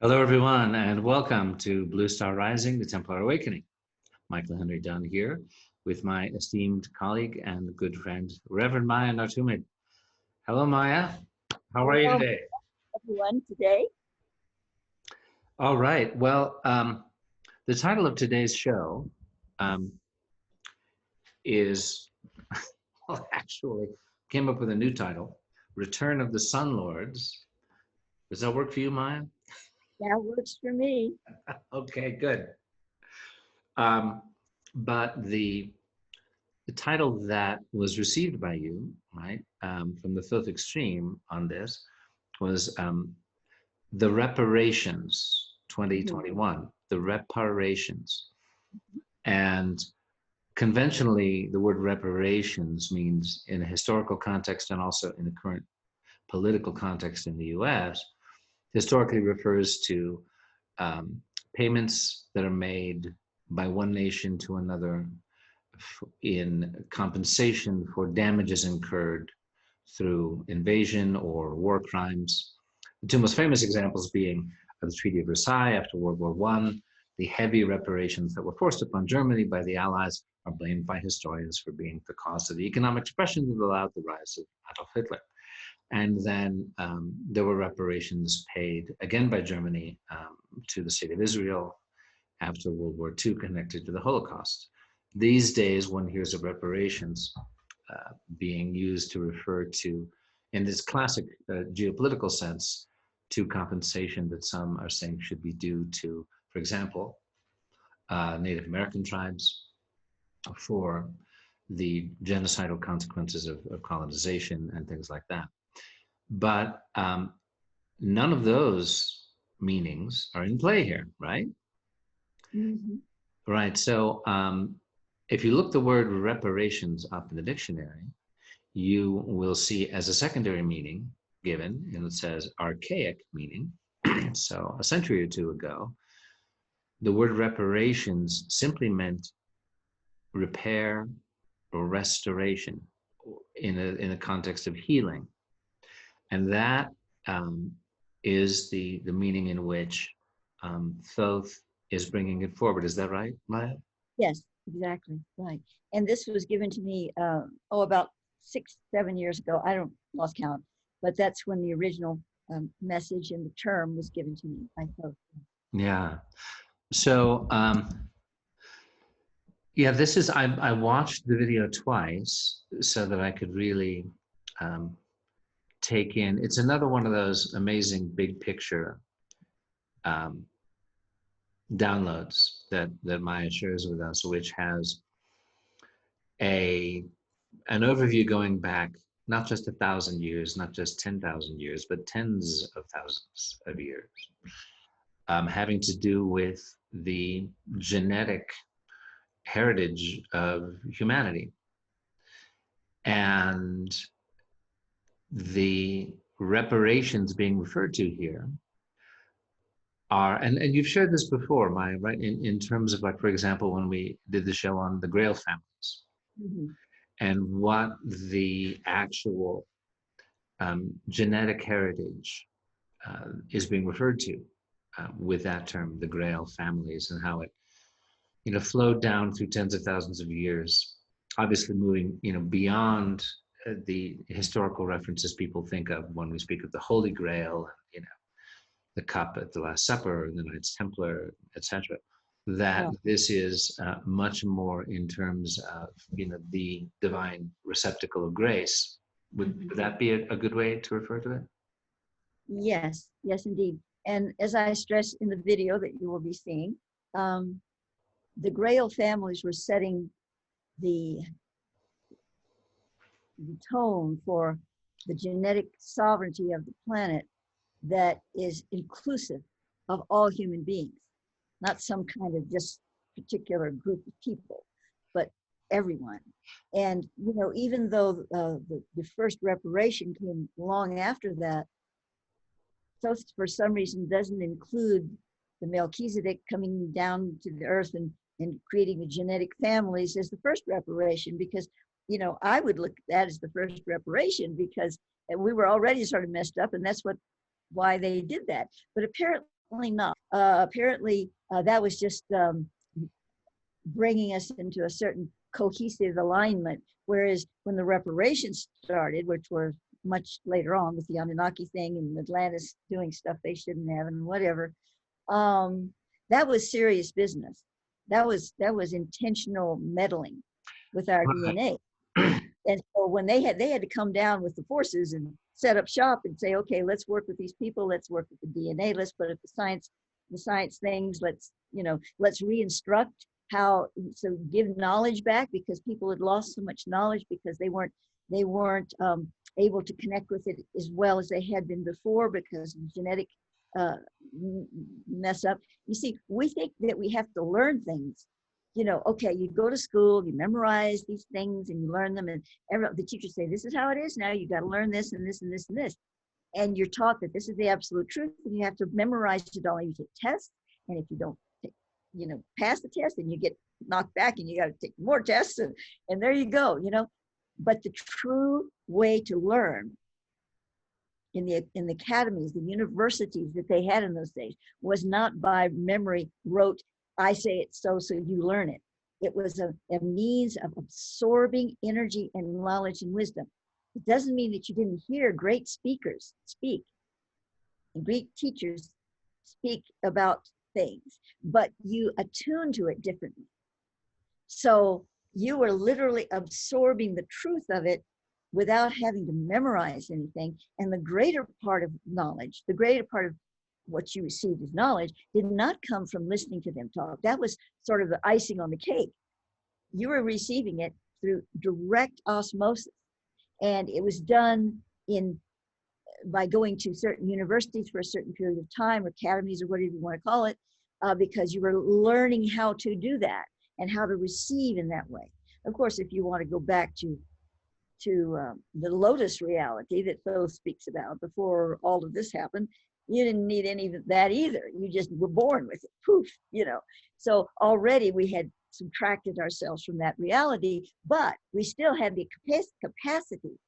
Hello, everyone, and welcome to Blue Star Rising, the Templar Awakening. Michael Henry Dunn here with my esteemed colleague and good friend, Reverend Maia Nartoomid. Hello, Maya. How are you Hello, today? everyone, today. All right. Well, the title of today's show um, is, well, actually, came up with a new title, Return of the Sun Lords. Does that work for you, Maya? That works for me. Okay, good. Um, but the title that was received by you, right, from the fifth extreme on this was the reparations Mhm. 2021, the reparations. And conventionally, the word reparations means in a historical context and also in the current political context in the US, historically refers to um, payments that are made by one nation to another in compensation for damages incurred through invasion or war crimes. The two most famous examples being the Treaty of Versailles after World War I. The heavy reparations that were forced upon Germany by the Allies are blamed by historians for being the cause of the economic depression that allowed the rise of Adolf Hitler. And then there were reparations paid again by Germany to the state of Israel after World War II connected to the Holocaust. These days, one hears of reparations being used to refer to, in this classic geopolitical sense, to compensation that some are saying should be due to, for example, Native American tribes for the genocidal consequences of colonization and things like that. But none of those meanings are in play here, right? Mhm. Right. So if you look the word reparations up in the dictionary, you will see as a secondary meaning given, and it says archaic meaning. So a century or two ago, the word reparations simply meant repair or restoration in a context of healing. And that um, is the meaning in which Thoth is bringing it forward. Is that right, Maya? Yes, exactly. Right. And this was given to me, about 6, 7 years ago. I don't lost count, but that's when the original message and the term was given to me. I thought, Yeah. So, yeah, this is, I watched the video twice so that I could really um, take in. It's another one of those amazing big picture um, downloads that Maya shares with us, which has a an overview going back not just 1,000 years, not just 10,000 years, but tens of thousands of years, having to do with the genetic heritage of humanity. And the reparations being referred to here are, and you've shared this before, Maya, right? In terms of, like, for example, when we did the show on the Grail families mhm. and what the actual genetic heritage is being referred to with that term, the Grail families, and how it, flowed down through tens of thousands of years, obviously moving, beyond the historical references people think of when we speak of the Holy Grail, the cup at the Last Supper, the Knights Templar, etc. That Yeah. this is much more in terms of, the divine receptacle of grace. Would Mhm. that be a good way to refer to it? Yes, yes, indeed. And as I stressed in the video that you will be seeing, um, the Grail families were setting the the tone for the genetic sovereignty of the planet that is inclusive of all human beings, not some kind of just particular group of people, but everyone. And, even though the first reparation came long after that, so for some reason doesn't include the Melchizedek coming down to the earth and creating the genetic families as the first reparation, because I would look at that as the first reparation because we were already sort of messed up, and that's why they did that. But apparently not. Apparently, that was just bringing us into a certain cohesive alignment. Whereas when the reparations started, which were much later on with the Anunnaki thing and Atlantis doing stuff they shouldn't have and whatever, that was serious business. That was intentional meddling with our DNA. And so when they had to come down with the forces and set up shop and say, okay, let's work with these people, let's work with the DNA, let's put up the science things, let's re-instruct how, so give knowledge back, because people had lost so much knowledge because they weren't able to connect with it as well as they had been before because of genetic mess up. You see, we think that we have to learn things. Okay, you go to school, you memorize these things and you learn them, and the teachers say, this is how it is now, you got to learn this and this and this and this. And you're taught that this is the absolute truth and you have to memorize it all. You take tests, and if you don't pass the test, then you get knocked back and you got to take more tests, and there you go, But the true way to learn in the academies, the universities that they had in those days, was not by memory, rote, I say it so you learn it. It was a means of absorbing energy and knowledge and wisdom. It doesn't mean that you didn't hear great speakers speak and great teachers speak about things, but you attune to it differently. So you were literally absorbing the truth of it without having to memorize anything. And the greater part of knowledge, the greater part of what you received as knowledge, did not come from listening to them talk. That was sort of the icing on the cake. You were receiving it through direct osmosis. And it was done by going to certain universities for a certain period of time, or academies, or whatever you want to call it, because you were learning how to do that and how to receive in that way. Of course, if you want to go back to the lotus reality that Thoth speaks about before all of this happened, you didn't need any of that either. You just were born with it, poof, So already we had subtracted ourselves from that reality, but we still had the capacity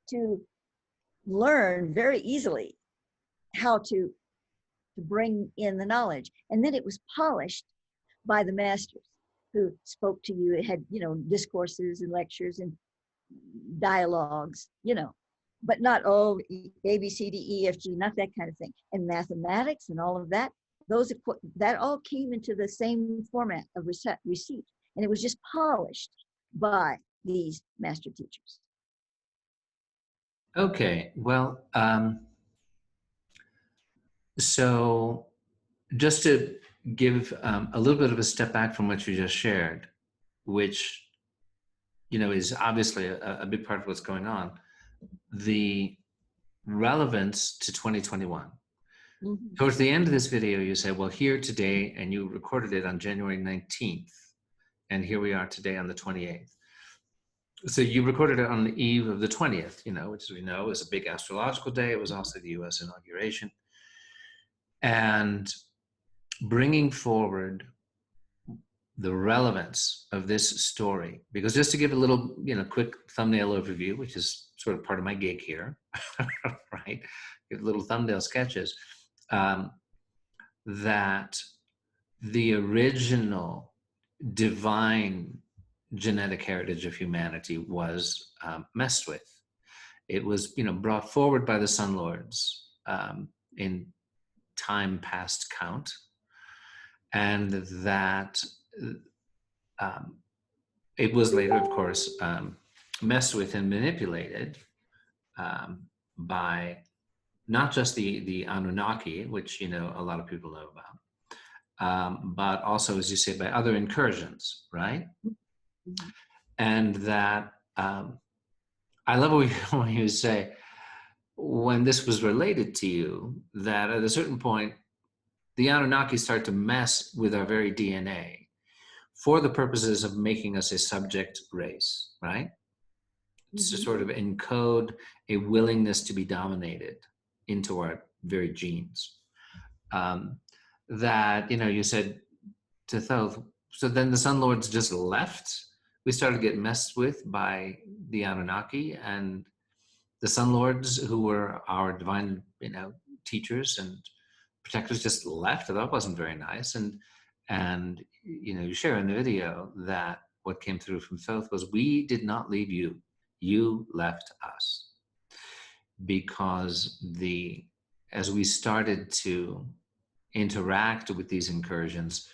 to learn very easily how to bring in the knowledge. And then it was polished by the masters who spoke to you. It had, discourses and lectures and dialogues, but not A, B, C, D, E, F, G, not that kind of thing. And mathematics and all of that, that all came into the same format of receipt. And it was just polished by these master teachers. Okay, well, so just to give a little bit of a step back from what you just shared, which, is obviously a big part of what's going on, the relevance to 2021. Mm-hmm. Towards the end of this video, you say, well, here today, and you recorded it on January 19th, and here we are today on the 28th. So you recorded it on the eve of the 20th, which, as we know, is a big astrological day. It was also the US inauguration. And bringing forward the relevance of this story, because just to give a little, quick thumbnail overview, which is sort of part of my gig here, right? Give little thumbnail sketches, that the original divine genetic heritage of humanity was messed with. It was, brought forward by the Sun Lords in time past count, and that it was later, of course, messed with and manipulated by not just the Anunnaki, which a lot of people know about, but also, as you say, by other incursions, right? Mm-hmm. And that I love when you say, when this was related to you, that at a certain point, the Anunnaki start to mess with our very DNA for the purposes of making us a subject race, right? Mm-hmm. To sort of encode a willingness to be dominated into our very genes. That, you said to Thoth, so then the Sun Lords just left. We started getting messed with by the Anunnaki, and the Sun Lords, who were our divine, teachers and protectors just left. That wasn't very nice. And you share in the video that what came through from Thoth was, we did not leave you. You left us. Because as we started to interact with these incursions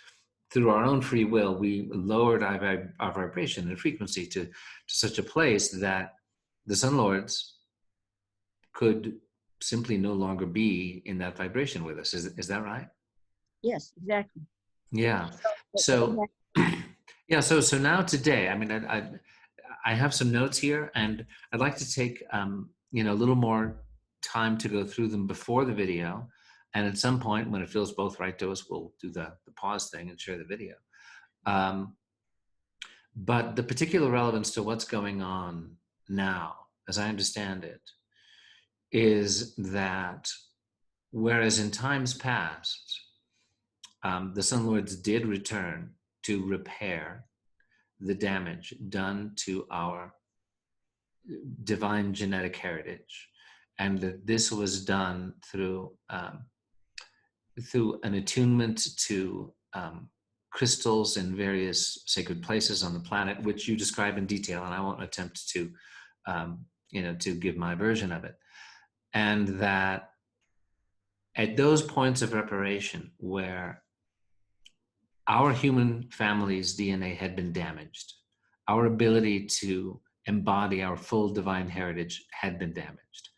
through our own free will, we lowered our vibration and frequency to such a place that the Sun Lords could simply no longer be in that vibration with us. Is that right? Yes, exactly. Yeah. So yeah. So now today, I mean, I have some notes here, and I'd like to take a little more time to go through them before the video. And at some point, when it feels both right to us, we'll do the pause thing and share the video. But the particular relevance to what's going on now, as I understand it, is that whereas in times past, the Sun Lords did return to repair the damage done to our divine genetic heritage, and that this was done through an attunement to crystals in various sacred places on the planet, which you describe in detail, and I won't attempt to to give my version of it. And that at those points of reparation where our human family's DNA had been damaged, our ability to embody our full divine heritage had been damaged,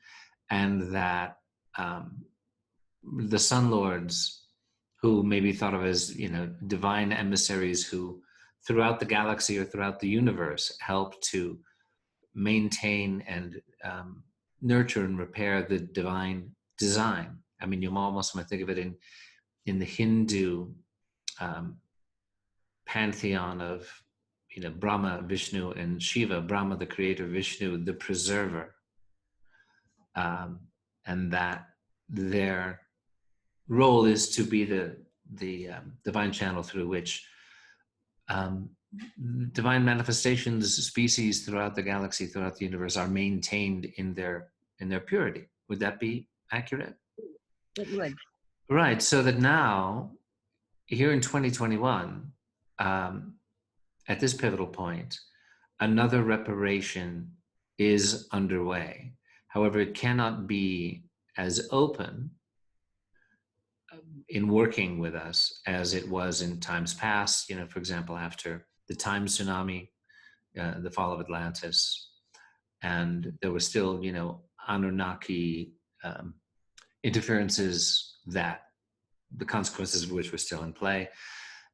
and that the Sun Lords, who may be thought of as divine emissaries who throughout the galaxy or throughout the universe help to maintain and nurture and repair the divine design. I mean, you almost might think of it in the Hindu pantheon of Brahma, Vishnu, and Shiva. Brahma, the creator; Vishnu, the preserver, and that their role is to be the divine channel through which divine manifestations, species throughout the galaxy, throughout the universe, are maintained in their purity. Would that be accurate? It would. Right. So that now, here in 2021, at this pivotal point, another reparation is underway. However, it cannot be as open in working with us as it was in times past. For example, after the time tsunami, the fall of Atlantis, and there was still, Anunnaki interferences that the consequences of which were still in play.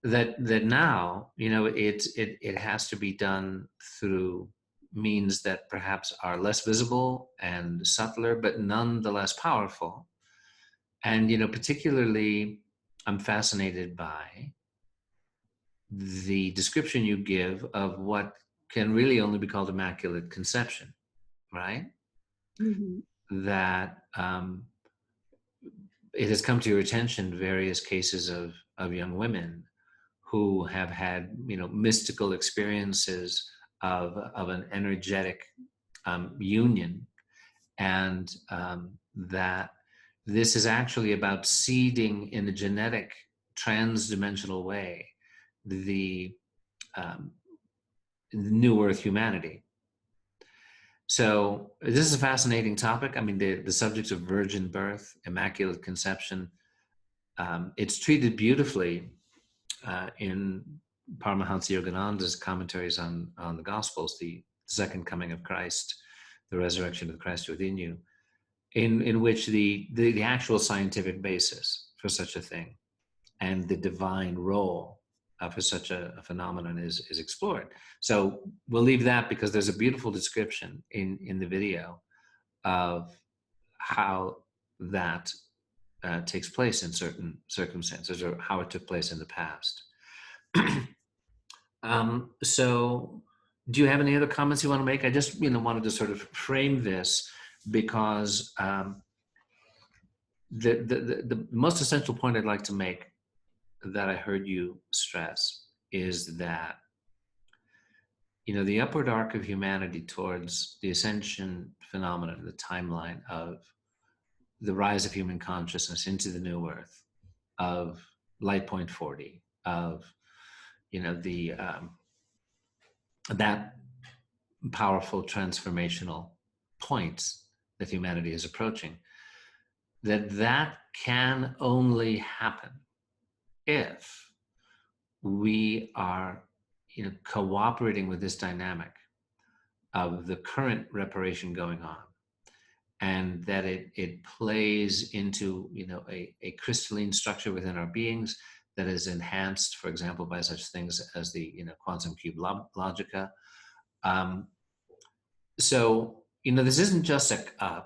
That now, it has to be done through means that perhaps are less visible and subtler, but nonetheless powerful. And particularly, I'm fascinated by the description you give of what can really only be called immaculate conception, right? Mm-hmm. That it has come to your attention various cases of young women who have had mystical experiences of an energetic union, and that this is actually about seeding in a genetic trans-dimensional way the new earth humanity. So this is a fascinating topic. I mean, the subjects of virgin birth, immaculate conception, it's treated beautifully in Paramahansa Yogananda's commentaries on the Gospels, the second coming of Christ, the resurrection of Christ within you, in which the actual scientific basis for such a thing and the divine role for such a phenomenon is explored. So we'll leave that because there's a beautiful description in the video of how that takes place in certain circumstances, or how it took place in the past. So do you have any other comments you want to make? I just wanted to sort of frame this because the most essential point I'd like to make that I heard you stress is that the upward arc of humanity towards the ascension phenomenon, the timeline of the rise of human consciousness into the new earth, of light point 40, of, the that powerful transformational points that humanity is approaching, that can only happen if we are cooperating with this dynamic of the current reparation going on, and that it plays into a crystalline structure within our beings that is enhanced, for example, by such things as the quantum cube logica. So this isn't just a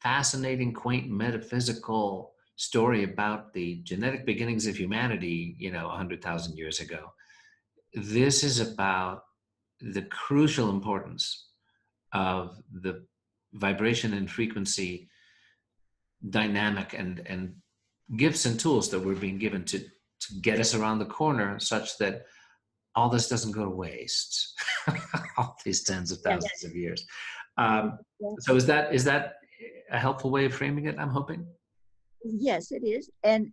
fascinating, quaint metaphysical story about the genetic beginnings of humanity 100,000 years ago. This is about the crucial importance of the vibration and frequency dynamic and gifts and tools that we're being given to get us around the corner, such that all this doesn't go to waste. All these tens of thousands of years. So is that a helpful way of framing it, I'm hoping? Yes, it is. And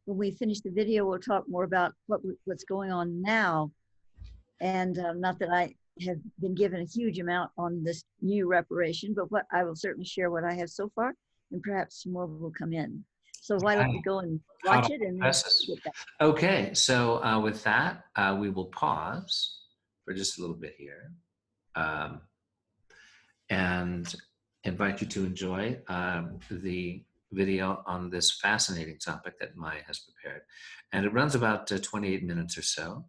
when we finish the video, we'll talk more about what's going on now. And not that I have been given a huge amount on this new reparation, but what I will certainly share what I have so far, and perhaps more will come in. So why don't we go and watch it and then get back. Okay, so with that, we will pause for just a little bit here, and invite you to enjoy the video on this fascinating topic that Maia has prepared. And it runs about 28 minutes or so,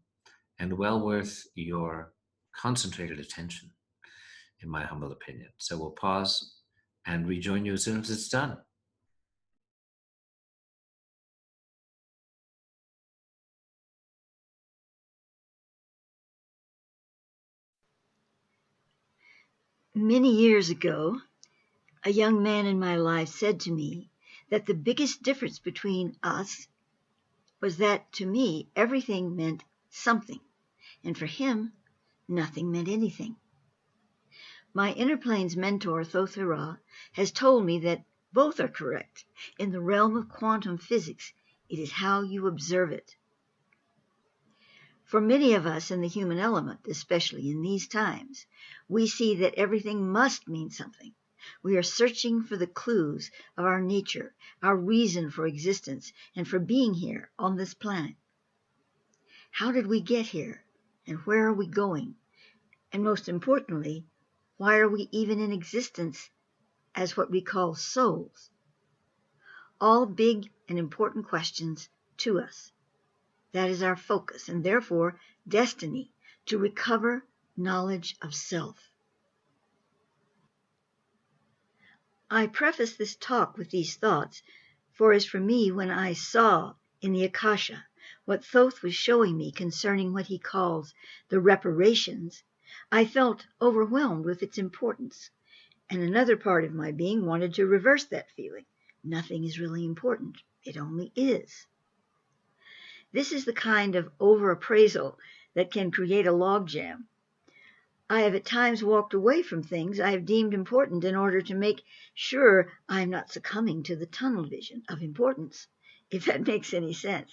and well worth your concentrated attention, in my humble opinion. So we'll pause and rejoin you as soon as it's done. Many years ago, a young man in my life said to me that the biggest difference between us was that to me, everything meant something, and for him, nothing meant anything. My inner planes mentor, Thoth Hira, has told me that both are correct. In the realm of quantum physics, it is how you observe it. For many of us in the human element, especially in these times, we see that everything must mean something. We are searching for the clues of our nature, our reason for existence, and for being here on this planet. How did we get here? And where are we going? And most importantly, why are we even in existence as what we call souls? All big and important questions to us. That is our focus, and therefore destiny, to recover knowledge of self. I preface this talk with these thoughts, for as for me, when I saw in the Akasha what Thoth was showing me concerning what he calls the reparations, I felt overwhelmed with its importance, and another part of my being wanted to reverse that feeling. Nothing is really important. It only is. This is the kind of overappraisal that can create a logjam. I have at times walked away from things I have deemed important in order to make sure I am not succumbing to the tunnel vision of importance, if that makes any sense.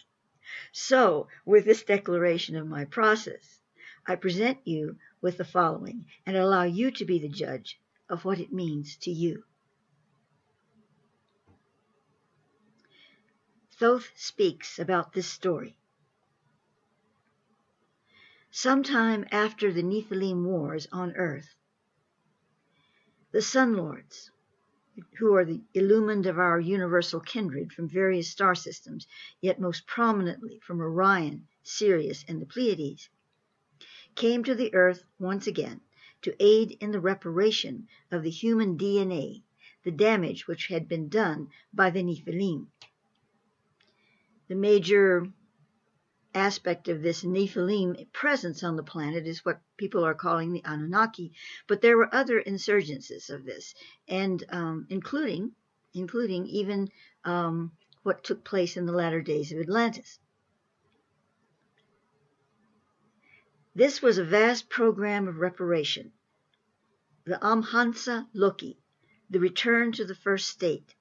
So, with this declaration of my process, I present you with the following and allow you to be the judge of what it means to you. Thoth speaks about this story. Sometime after the Nephilim Wars on Earth, the Sun Lords, who are the illumined of our universal kindred from various star systems, yet most prominently from Orion, Sirius, and the Pleiades, came to the Earth once again to aid in the reparation of the human DNA, the damage which had been done by the Nephilim. The major aspect of this Nephilim presence on the planet is what people are calling the Anunnaki, but there were other insurgences of this, and including even what took place in the latter days of Atlantis. This was a vast program of reparation, the Amhansa Loki, the return to the first state.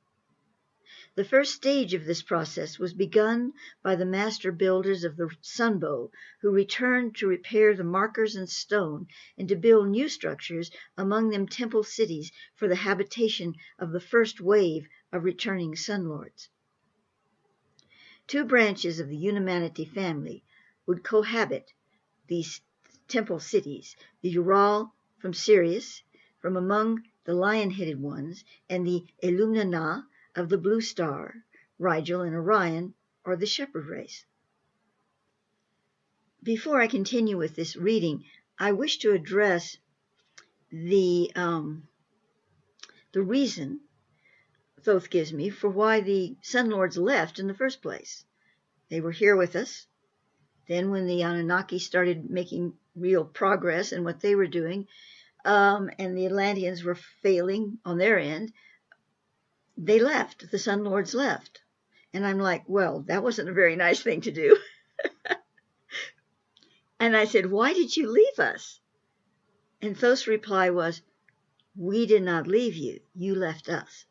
The first stage of this process was begun by the master builders of the sunbow, who returned to repair the markers in stone and to build new structures, among them temple cities, for the habitation of the first wave of returning sun lords. Two branches of the Humanity family would cohabit these temple cities, the Ural from Sirius, from among the lion-headed ones, and the Illumina of the blue star, Rigel and Orion, or the shepherd race. Before I continue with this reading, I wish to address the reason Thoth gives me for why the Sun Lords left in the first place. They were here with us. Then when the Anunnaki started making real progress in what they were doing, and the Atlanteans were failing on their end, they left. The Sun Lords left. And I'm like, well, that wasn't a very nice thing to do. And I said, why did you leave us? And Thoth's reply was, we did not leave you. You left us.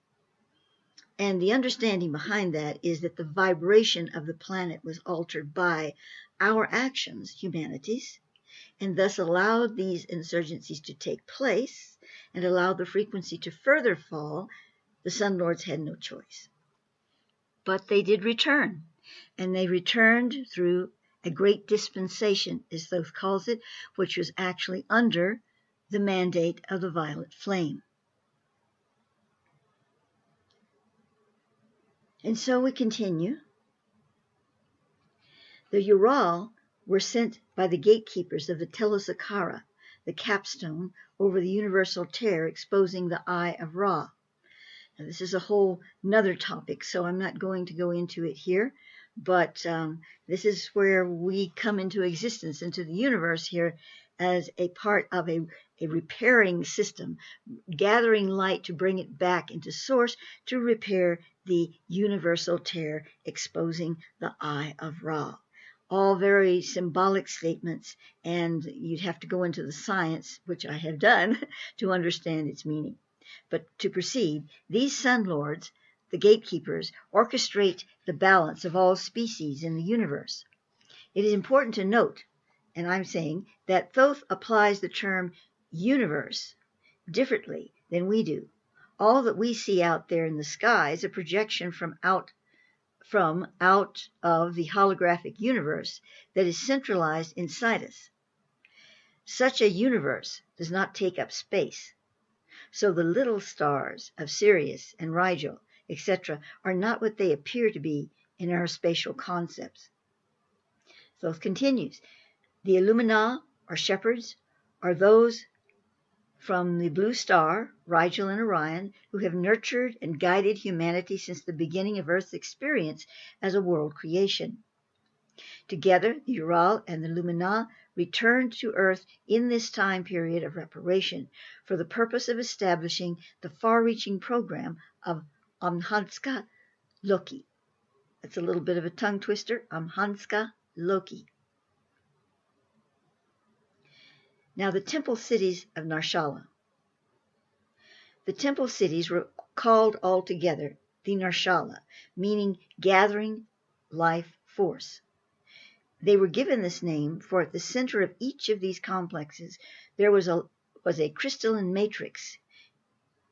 And the understanding behind that is that the vibration of the planet was altered by our actions, humanity's, and thus allowed these insurgencies to take place and allowed the frequency to further fall. The Sun Lords had no choice. But they did return, and they returned through a great dispensation, as Thoth calls it, which was actually under the mandate of the violet flame. And so we continue. The Ural were sent by the gatekeepers of the Telosakara, the capstone over the universal tear exposing the Eye of Ra. Now, this is a whole nother topic, so I'm not going to go into it here, but this is where we come into existence, into the universe here, as a part of a repairing system, gathering light to bring it back into source to repair the universal tear exposing the Eye of Ra. All very symbolic statements, and you'd have to go into the science, which I have done, to understand its meaning. But to proceed, these Sun Lords, the gatekeepers, orchestrate the balance of all species in the universe. It is important to note, and I'm saying, that Thoth applies the term universe differently than we do. All that we see out there in the sky is a projection from out of the holographic universe that is centralized inside us. Such a universe does not take up space. So the little stars of Sirius and Rigel, etc., are not what they appear to be in our spatial concepts. Thoth continues, the Illumina, or shepherds, are those from the blue star, Rigel and Orion, who have nurtured and guided humanity since the beginning of Earth's experience as a world creation. Together, the Ural and the Lumina returned to Earth in this time period of reparation for the purpose of establishing the far-reaching program of Amhanska Loki. That's a little bit of a tongue twister, Amhanska Loki. Now, the temple cities of Narshala. The temple cities were called all together the Narshala, meaning gathering life force. They were given this name for at the center of each of these complexes there was a crystalline matrix,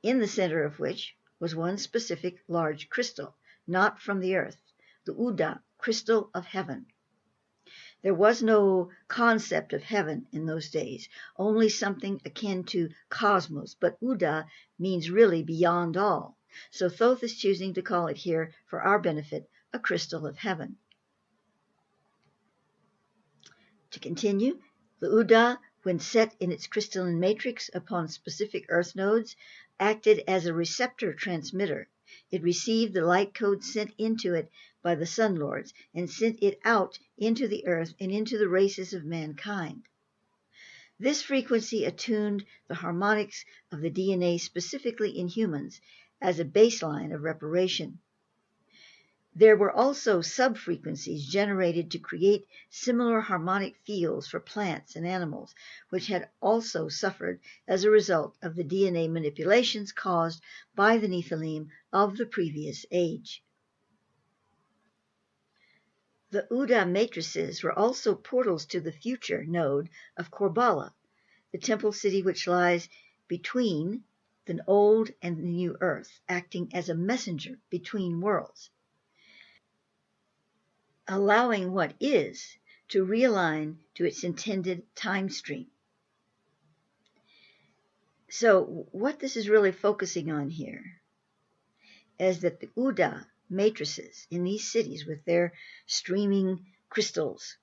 in the center of which was one specific large crystal, not from the earth, the Uda, crystal of heaven. There was no concept of heaven in those days, only something akin to cosmos, but Uda means really beyond all. So Thoth is choosing to call it here, for our benefit, a crystal of heaven. To continue, the Uda, when set in its crystalline matrix upon specific earth nodes, acted as a receptor transmitter. It received the light code sent into it by the Sun Lords and sent it out into the earth and into the races of mankind. This frequency attuned the harmonics of the DNA specifically in humans as a baseline of reparation. There were also sub-frequencies generated to create similar harmonic fields for plants and animals, which had also suffered as a result of the DNA manipulations caused by the Nephilim of the previous age. The Uda matrices were also portals to the future node of Korbala, the temple city which lies between the old and the new earth, acting as a messenger between worlds, allowing what is to realign to its intended time stream. So what this is really focusing on here is that the Uda matrices in these cities with their streaming crystals,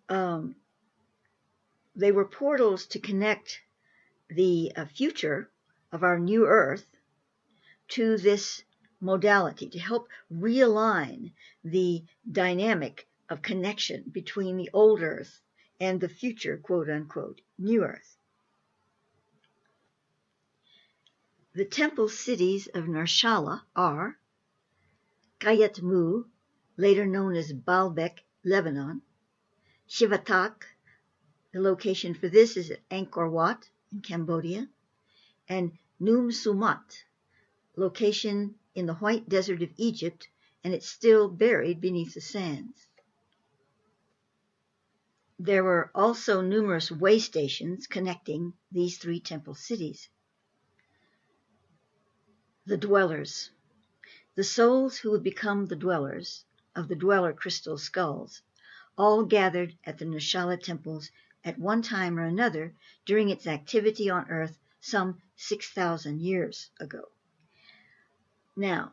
they were portals to connect the future of our new earth to this modality, to help realign the dynamic of connection between the old earth and the future, quote unquote, new earth. The temple cities of Narshala are Kayatmu, later known as Baalbek, Lebanon; Shivatak, the location for this is at Angkor Wat in Cambodia; and Noum Sumat, location in the White Desert of Egypt, and it's still buried beneath the sands. There were also numerous way stations connecting these three temple cities. The dwellers, the souls who would become the dwellers of the dweller crystal skulls, all gathered at the Narshala temples at one time or another during its activity on Earth some 6,000 years ago. Now,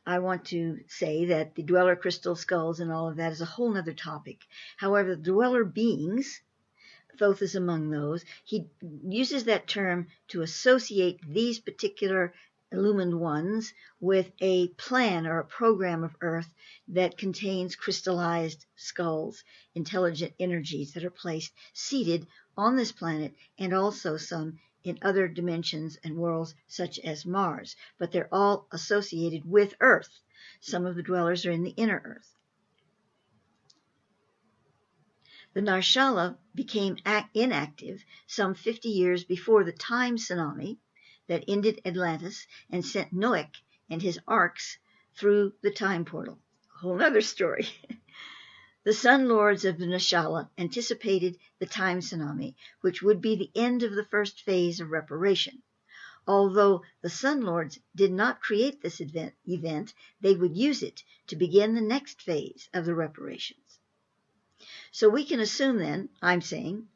I want to say that the dweller crystal skulls and all of that is a whole other topic. However, the dweller beings, Thoth is among those, he uses that term to associate these particular illumined ones with a plan or a program of Earth that contains crystallized skulls, intelligent energies that are placed, seated on this planet, and also some in other dimensions and worlds such as Mars. But they're all associated with Earth. Some of the dwellers are in the inner Earth. The Narshala became inactive some 50 years before the time tsunami that ended Atlantis and sent Noach and his arks through the time portal. A whole other story. The Sun Lords of the Narshala anticipated the time tsunami, which would be the end of the first phase of reparation. Although the Sun Lords did not create this event, they would use it to begin the next phase of the reparations. So we can assume then, I'm saying,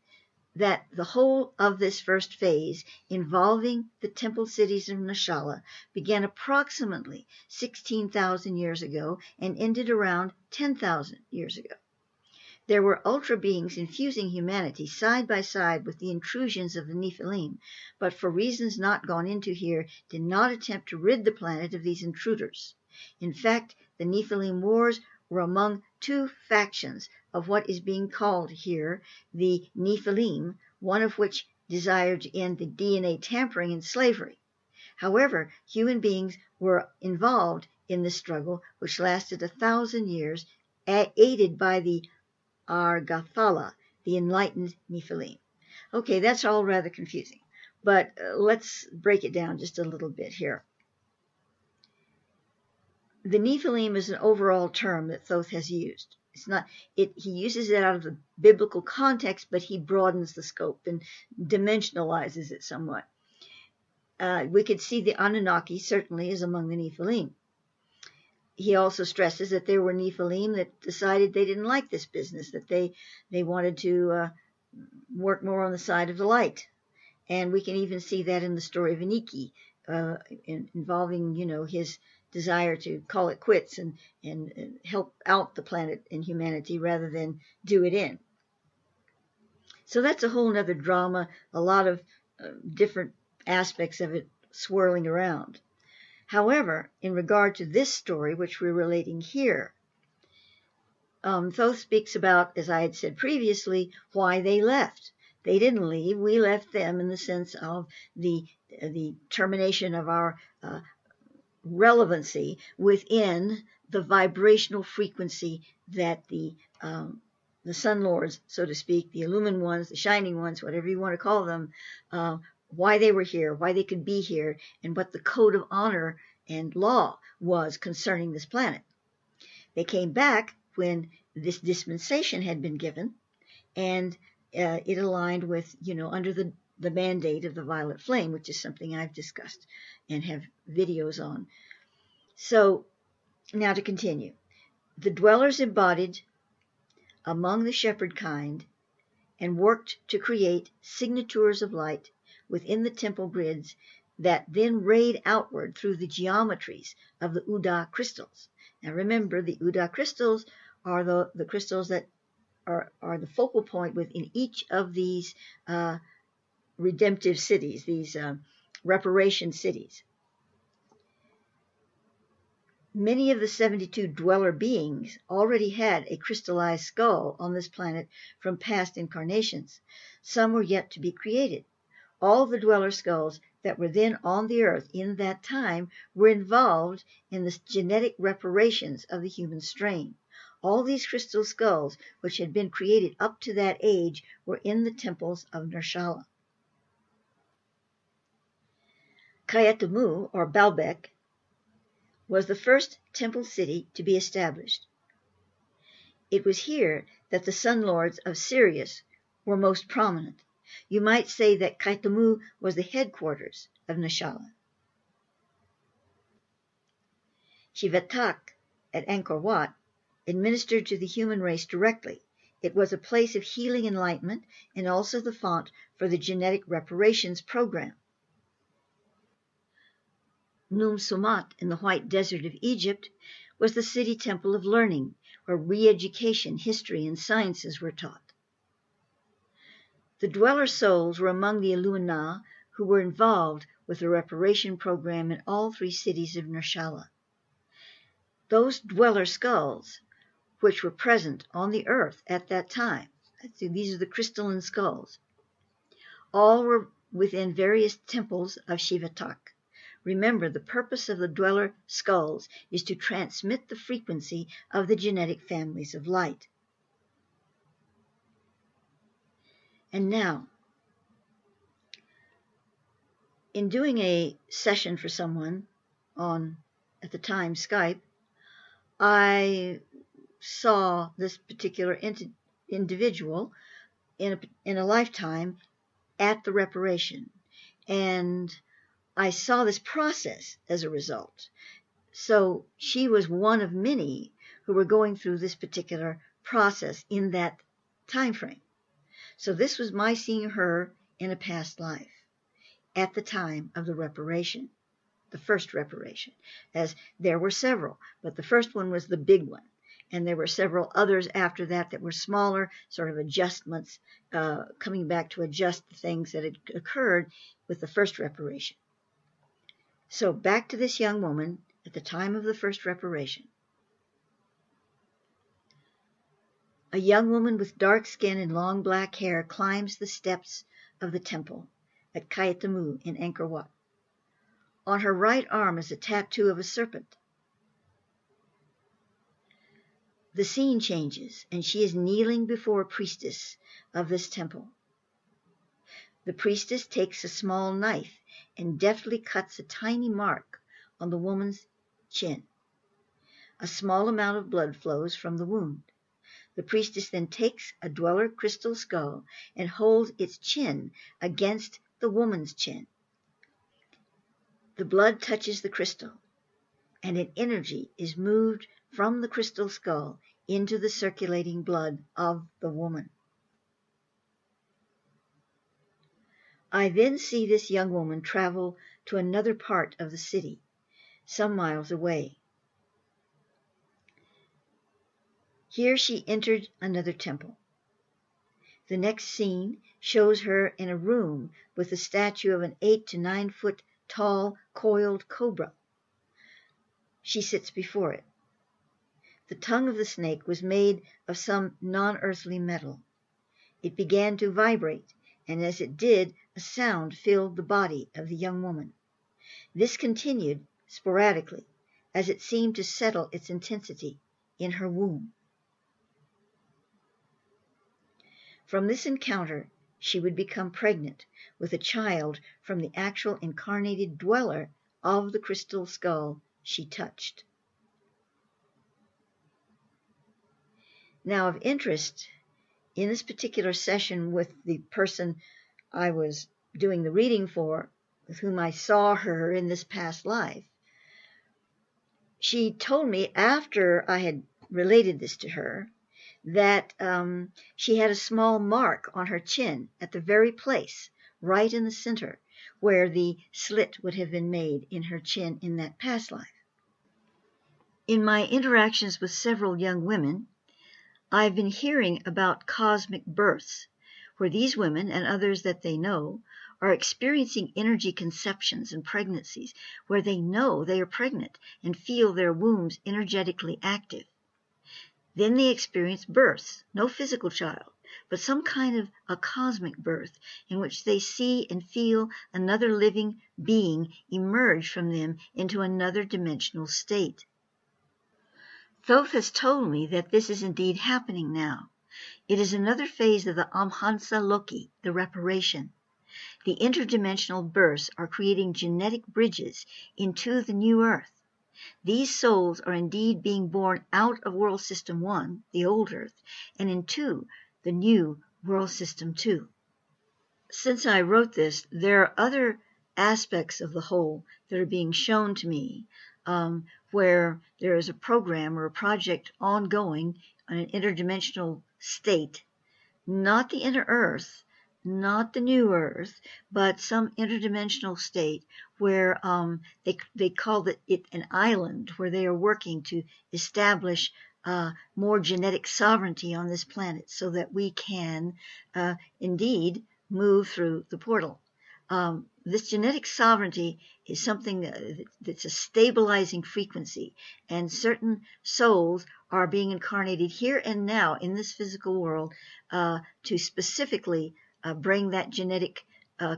that the whole of this first phase involving the temple cities of Narshala began approximately 16,000 years ago and ended around 10,000 years ago. There were ultra beings infusing humanity side by side with the intrusions of the Nephilim, but for reasons not gone into here, did not attempt to rid the planet of these intruders. In fact, the Nephilim wars were among two factions of what is being called here the Nephilim, one of which desired to end the DNA tampering and slavery. However, human beings were involved in this struggle, which lasted 1,000 years, aided by the Argathala, the enlightened Nephilim. Okay, that's all rather confusing, but let's break it down just a little bit here. The Nephilim is an overall term that Thoth has used. He uses it out of the biblical context, but he broadens the scope and dimensionalizes it somewhat. We could see the Anunnaki certainly is among the Nephilim. He also stresses that there were Nephilim that decided they didn't like this business, that they wanted to work more on the side of the light. And we can even see that in the story of Enki, involving, his desire to call it quits and help out the planet and humanity rather than do it in. So that's a whole other drama, a lot of different aspects of it swirling around. However, in regard to this story, which we're relating here, Thoth speaks about, as I had said previously, why they left. They didn't leave. We left them in the sense of the termination of our relevancy within the vibrational frequency that the Sun Lords, so to speak, the illumined ones, the shining ones, whatever you want to call them, why they were here, why they could be here, and what the code of honor and law was concerning this planet. They came back when this dispensation had been given, and it aligned with, under the mandate of the violet flame, which is something I've discussed and have videos on. So now to continue. The dwellers embodied among the shepherd kind and worked to create signatures of light within the temple grids that then rayed outward through the geometries of the Uda crystals. Now remember, the Uda crystals are the crystals that are the focal point within each of these redemptive cities, these reparation cities. Many of the 72 dweller beings already had a crystallized skull on this planet from past incarnations. Some were yet to be created. All the dweller skulls that were then on the earth in that time were involved in the genetic reparations of the human strain. All these crystal skulls, which had been created up to that age, were in the temples of Narshala. Kayatamu, or Baalbek, was the first temple city to be established. It was here that the Sun Lords of Sirius were most prominent. You might say that Kayatamu was the headquarters of Narshala. Shivatak at Angkor Wat administered to the human race directly. It was a place of healing enlightenment and also the font for the genetic reparations program. Sumat in the White Desert of Egypt was the city temple of learning, where re-education, history, and sciences were taught. The dweller souls were among the Illumina who were involved with the reparation program in all three cities of Narshala. Those dweller skulls, which were present on the earth at that time, these are the crystalline skulls, all were within various temples of Shivatak. Remember, the purpose of the dweller skulls is to transmit the frequency of the genetic families of light. And now, in doing a session for someone on, at the time, Skype, I saw this particular individual in a lifetime at the reparation, and I saw this process as a result. So she was one of many who were going through this particular process in that time frame. So this was my seeing her in a past life at the time of the reparation, the first reparation, as there were several, but the first one was the big one. And there were several others after that that were smaller, sort of adjustments, coming back to adjust the things that had occurred with the first reparation. So back to this young woman at the time of the first reparation. A young woman with dark skin and long black hair climbs the steps of the temple at Kayatamu in Angkor Wat. On her right arm is a tattoo of a serpent. The scene changes, and she is kneeling before a priestess of this temple. The priestess takes a small knife and deftly cuts a tiny mark on the woman's chin. A small amount of blood flows from the wound. The priestess then takes a dweller crystal skull and holds its chin against the woman's chin. The blood touches the crystal, and an energy is moved from the crystal skull into the circulating blood of the woman. I then see this young woman travel to another part of the city, some miles away. Here she entered another temple. The next scene shows her in a room with a statue of an 8 to 9 foot tall coiled cobra. She sits before it. The tongue of the snake was made of some non-earthly metal. It began to vibrate, and as it did, a sound filled the body of the young woman. This continued sporadically, as it seemed to settle its intensity in her womb. From this encounter, she would become pregnant with a child from the actual incarnated dweller of the crystal skull she touched. Now, of interest, in this particular session with the person I was doing the reading for, with whom I saw her in this past life, she told me after I had related this to her that she had a small mark on her chin at the very place, right in the center, where the slit would have been made in her chin in that past life. In my interactions with several young women, I've been hearing about cosmic births, where these women and others that they know are experiencing energy conceptions and pregnancies, where they know they are pregnant and feel their wombs energetically active. Then they experience births, no physical child, but some kind of a cosmic birth in which they see and feel another living being emerge from them into another dimensional state. Thoth has told me that this is indeed happening now. It is another phase of the Amhansa Loki, the reparation. The interdimensional births are creating genetic bridges into the new earth. These souls are indeed being born out of World System 1, the old earth, and into the new World System 2. Since I wrote this, there are other aspects of the whole that are being shown to me, where there is a program or a project ongoing on an interdimensional state, not the inner earth, not the new earth, but some interdimensional state where they call it an island, where they are working to establish more genetic sovereignty on this planet so that we can indeed move through the portal. This genetic sovereignty is something that's a stabilizing frequency, and certain souls are being incarnated here and now in this physical world to specifically bring that genetic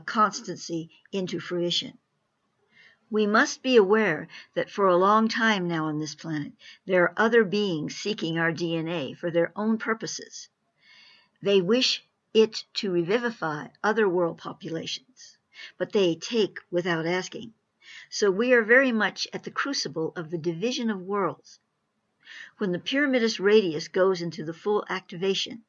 constancy into fruition. We must be aware that for a long time now on this planet, there are other beings seeking our DNA for their own purposes. They wish it to revivify other world populations, but they take without asking. So we are very much at the crucible of the division of worlds. When the pyramidus radius goes into the full activation,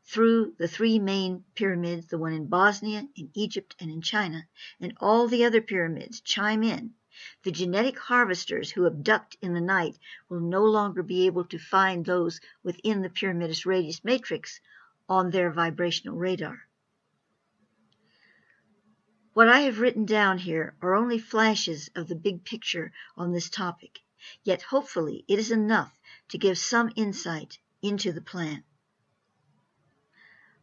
through the three main pyramids, the one in Bosnia, in Egypt, and in China, and all the other pyramids chime in, the genetic harvesters who abduct in the night will no longer be able to find those within the pyramidus radius matrix on their vibrational radar. What I have written down here are only flashes of the big picture on this topic, yet hopefully it is enough to give some insight into the plan.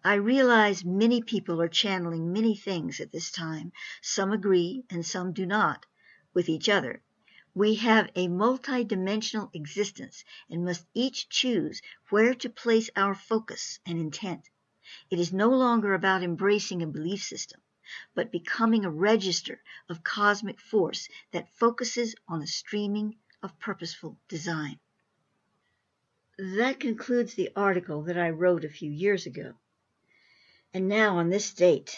I realize many people are channeling many things at this time. Some agree and some do not with each other. We have a multi-dimensional existence and must each choose where to place our focus and intent. It is no longer about embracing a belief system, but becoming a register of cosmic force that focuses on a streaming of purposeful design. That concludes the article that I wrote a few years ago. And now on this date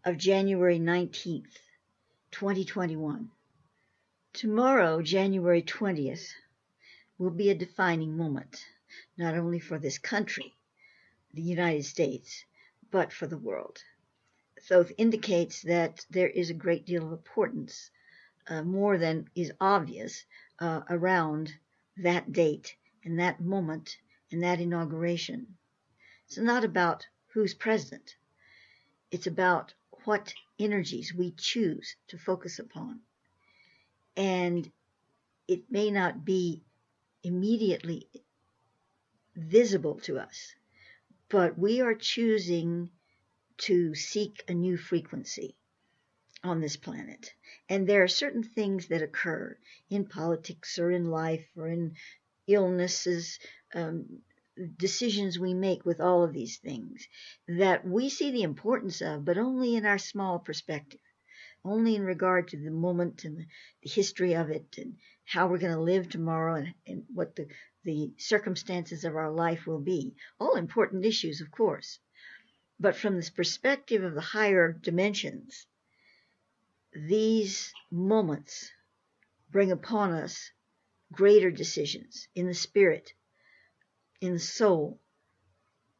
of January 19th, 2021, tomorrow, January 20th, will be a defining moment, not only for this country, the United States, but for the world. Thoth indicates that there is a great deal of importance, more than is obvious, around that date and that moment and that inauguration. It's not about who's president. It's about what energies we choose to focus upon. And it may not be immediately visible to us, but we are choosing to seek a new frequency on this planet. And there are certain things that occur in politics or in life or in illnesses, decisions we make with all of these things that we see the importance of, but only in our small perspective, only in regard to the moment and the history of it and how we're going to live tomorrow and what the circumstances of our life will be. All important issues, of course. But from this perspective of the higher dimensions, these moments bring upon us greater decisions in the spirit in the soul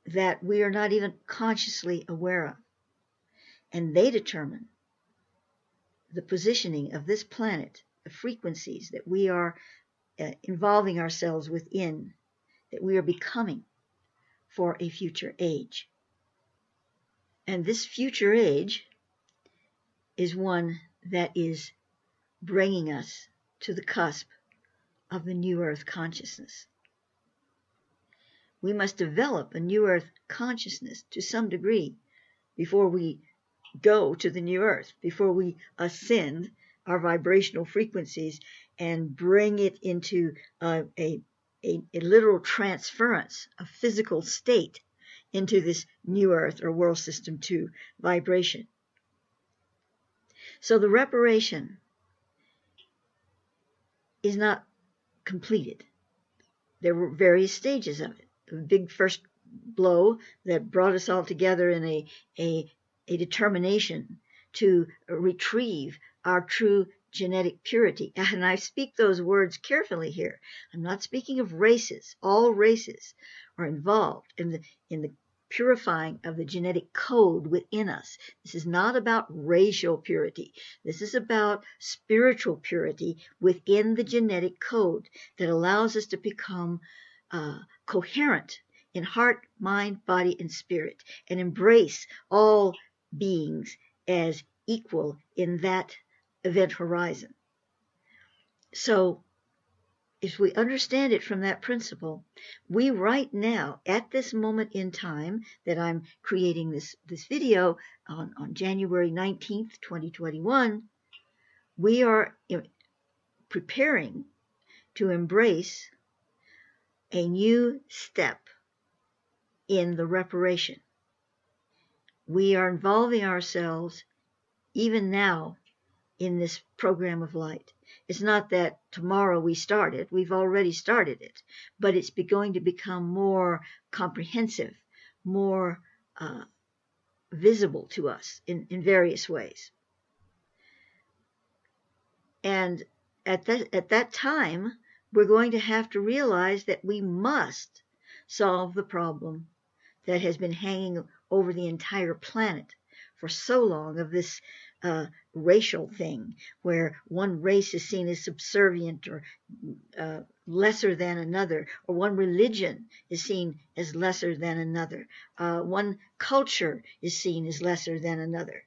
that we are not even consciously aware of. And they determine the positioning of this planet, the frequencies that we are involving ourselves within, that we are becoming for a future age. And this future age is one that is bringing us to the cusp of the New Earth consciousness. We must develop a New Earth consciousness to some degree before we go to the New Earth, before we ascend our vibrational frequencies and bring it into a literal transference, a physical state into this New Earth or World System 2 vibration. So the reparation is not completed. There were various stages of it. The big first blow that brought us all together in a determination to retrieve our true genetic purity. And I speak those words carefully here. I'm not speaking of races. All races are involved in the purifying of the genetic code within us. This is not about racial purity. This is about spiritual purity within the genetic code that allows us to become coherent in heart, mind, body, and spirit, and embrace all beings as equal in that event horizon. So, if we understand it from that principle, we right now, at this moment in time that I'm creating this video on January 19th, 2021, we are preparing to embrace a new step in the reparation. We are involving ourselves even now in this program of light. It's not that tomorrow we start it. We've already started it. But it's going to become more comprehensive, more visible to us in various ways. And at that time, we're going to have to realize that we must solve the problem that has been hanging over the entire planet for so long, of this racial thing where one race is seen as subservient or lesser than another, or one religion is seen as lesser than another, one culture is seen as lesser than another.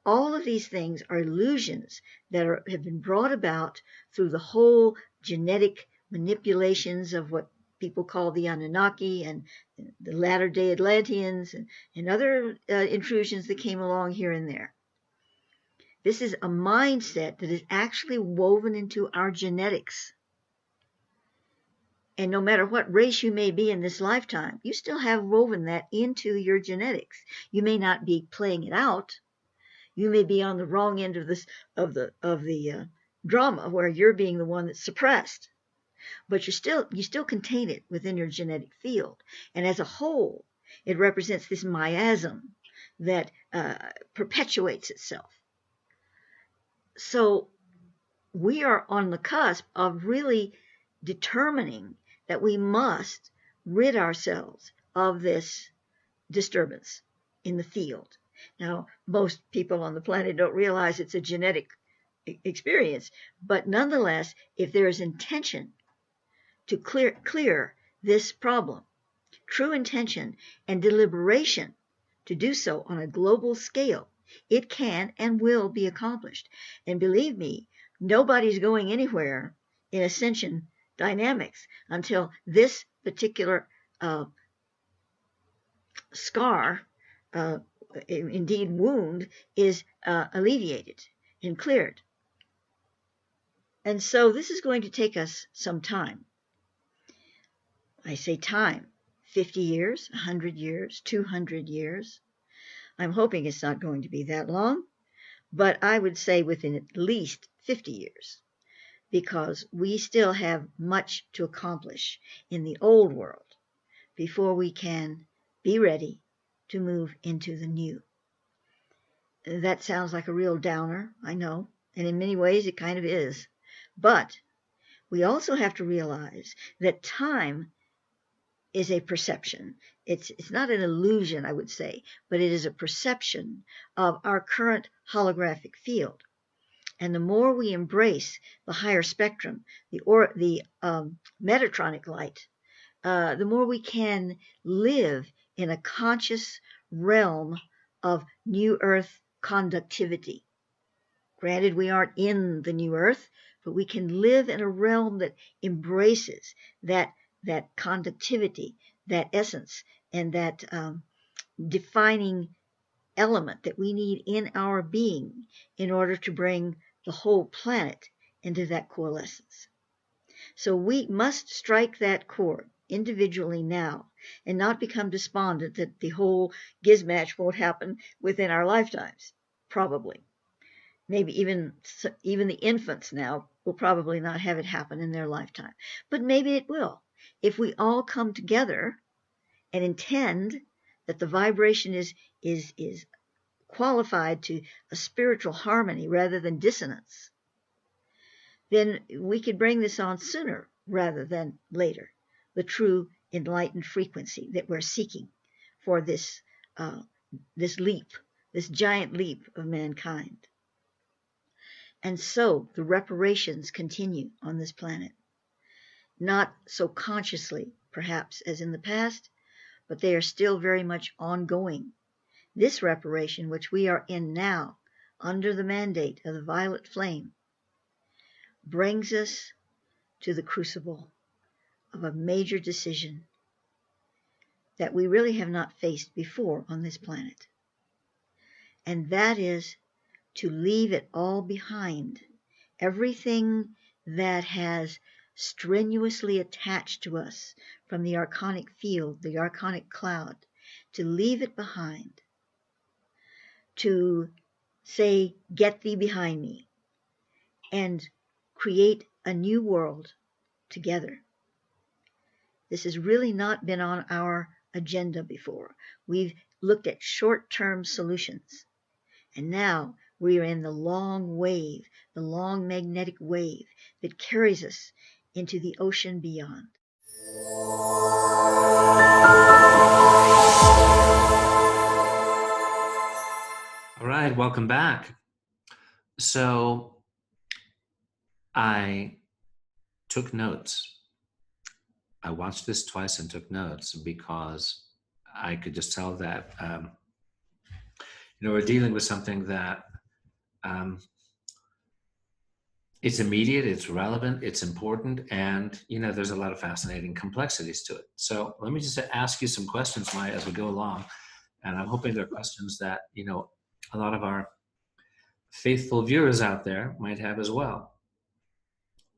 All of these things are illusions that have been brought about through the whole genetic manipulations of what people call the Anunnaki and the latter-day Atlanteans and other intrusions that came along here and there. This is a mindset that is actually woven into our genetics. And no matter what race you may be in this lifetime, you still have woven that into your genetics. You may not be playing it out. You may be on the wrong end of the drama, where you're being the one that's suppressed. But you still contain it within your genetic field. And as a whole, it represents this miasm that perpetuates itself. So we are on the cusp of really determining that we must rid ourselves of this disturbance in the field. Now, most people on the planet don't realize it's a genetic experience, but nonetheless, if there is intention to clear this problem, true intention and deliberation to do so on a global scale, it can and will be accomplished. And believe me, nobody's going anywhere in Ascension dynamics until this particular scar, indeed wound, is alleviated and cleared. And so this is going to take us some time. I say time, 50 years, 100 years, 200 years. I'm hoping it's not going to be that long, but I would say within at least 50 years, because we still have much to accomplish in the old world before we can be ready to move into the new. That sounds like a real downer, I know, and in many ways it kind of is. But we also have to realize that time is a perception. It's not an illusion, I would say, but it is a perception of our current holographic field. And the more we embrace the higher spectrum, the Metatronic light, the more we can live in a conscious realm of new earth conductivity. Granted, we aren't in the new earth, but we can live in a realm that embraces that conductivity, that essence, and that defining element that we need in our being in order to bring the whole planet into that coalescence. So we must strike that chord individually now and not become despondent that the whole gizmatch won't happen within our lifetimes. Probably. Maybe even the infants now will probably not have it happen in their lifetime. But maybe it will. If we all come together and intend that the vibration is qualified to a spiritual harmony rather than dissonance, then we could bring this on sooner rather than later, the true enlightened frequency that we're seeking for this leap, this giant leap of mankind. And so the reparations continue on this planet, not so consciously, perhaps, as in the past, but they are still very much ongoing. This reparation, which we are in now, under the mandate of the violet flame, brings us to the crucible of a major decision that we really have not faced before on this planet. And that is to leave it all behind, everything that has strenuously attached to us from the archonic field, the archonic cloud, to leave it behind, to say, get thee behind me, and create a new world together. This has really not been on our agenda before. We've looked at short-term solutions, and now we are in the long wave, the long magnetic wave that carries us into the ocean beyond. All right, welcome back. So I took notes. I watched this twice and took notes because I could just tell that, we're dealing with something that it's immediate, it's relevant, it's important, and, there's a lot of fascinating complexities to it. So let me just ask you some questions, Maya, as we go along. And I'm hoping they're questions that, a lot of our faithful viewers out there might have as well.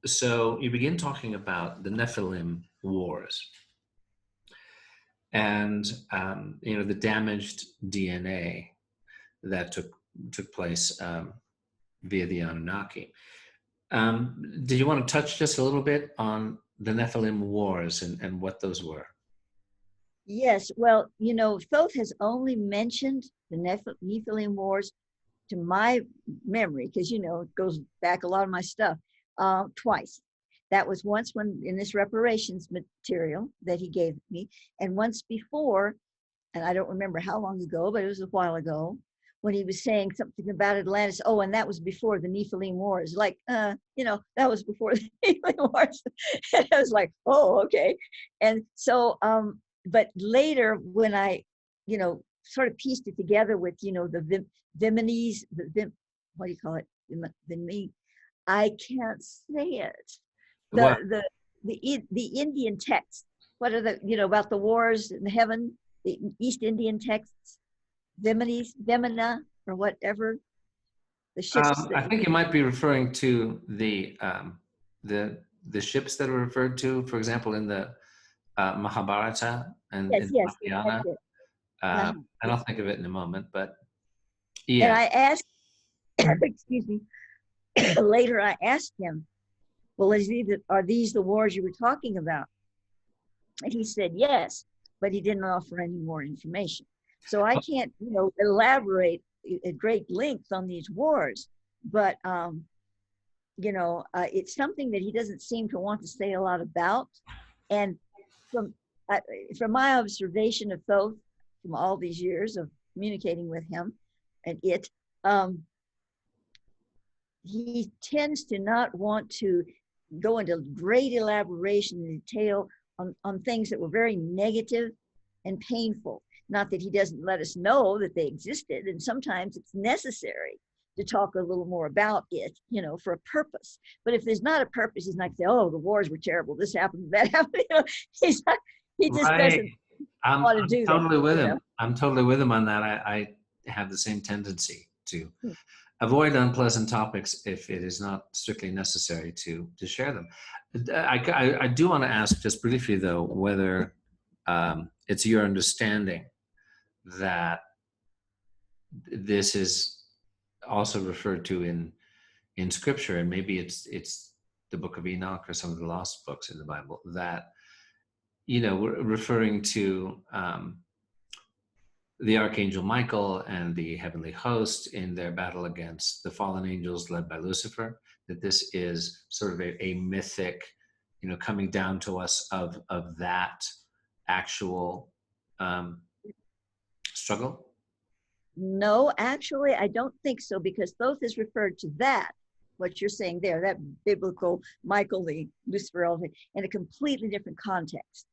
So you begin talking about the Nephilim Wars and the damaged DNA that took place via the Anunnaki. Do you want to touch just a little bit on the Nephilim Wars and what those were? Yes, well, Thoth has only mentioned the Nephilim Wars to my memory, because, it goes back a lot of my stuff, twice. That was once when in this reparations material that he gave me, and once before, and I don't remember how long ago, but it was a while ago, when he was saying something about Atlantis. Oh, and that was before the Nephilim Wars. Like, that was before the Nephilim Wars. And I was like, oh, okay. And so, but later when I, sort of pieced it together with, the Vimenes, what do you call it? I can't say it. The Indian texts. What are the, about the wars in heaven? The East Indian texts, Vimana, or whatever. The ships. I think you might be referring to the ships that are referred to, for example, in the Mahabharata and Yes, Ramayana. I'll think of it in a moment, but yeah. And I asked, excuse me, later I asked him, well, are these the wars you were talking about? And he said yes, but he didn't offer any more information. So I can't, elaborate at great length on these wars, but, it's something that he doesn't seem to want to say a lot about. And from from my observation of Thoth, from all these years of communicating with him and it, he tends to not want to go into great elaboration and detail on things that were very negative and painful. Not that he doesn't let us know that they existed, and sometimes it's necessary to talk a little more about it, for a purpose. But if there's not a purpose, he's not going to say, "Oh, the wars were terrible. This happened, that happened." He's not, he just doesn't want to do totally that. With him. I'm totally with him on that. I have the same tendency to avoid unpleasant topics if it is not strictly necessary to share them. I do want to ask just briefly, though, whether it's your understanding that this is also referred to in Scripture, and maybe it's the Book of Enoch or some of the lost books in the Bible, that referring to the Archangel Michael and the heavenly host in their battle against the fallen angels led by Lucifer, that this is sort of a mythic, coming down to us of that actual struggle? No, actually, I don't think so, because Thoth is referred to that, what you're saying there, that biblical Michael, the Lucifer, in a completely different context.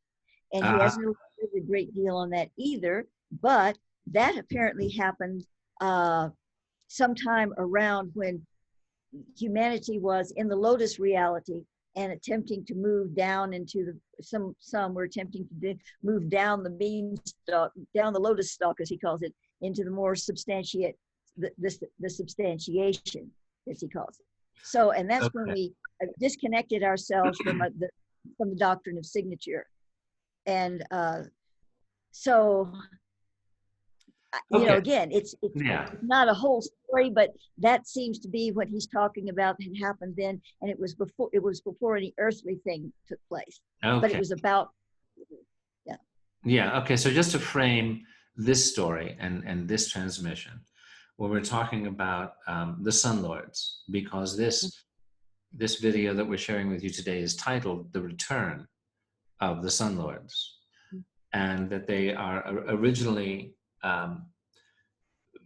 And he hasn't elaborated a great deal on that either, but that apparently happened sometime around when humanity was in the lotus reality and attempting to move down into some were attempting to move down the beanstalk, down the lotus stalk, as he calls it, into the more substantiate, the substantiation, as he calls it. So, and that's when we disconnected ourselves from the doctrine of signature. And so, again, it's not a whole story, but that seems to be what he's talking about had happened then, and it was before any earthly thing took place. Okay. But it was about, okay. So just to frame this story and this transmission, when we're talking about the Sun Lords, because this video that we're sharing with you today is titled "The Return of the Sun Lords," and that they are originally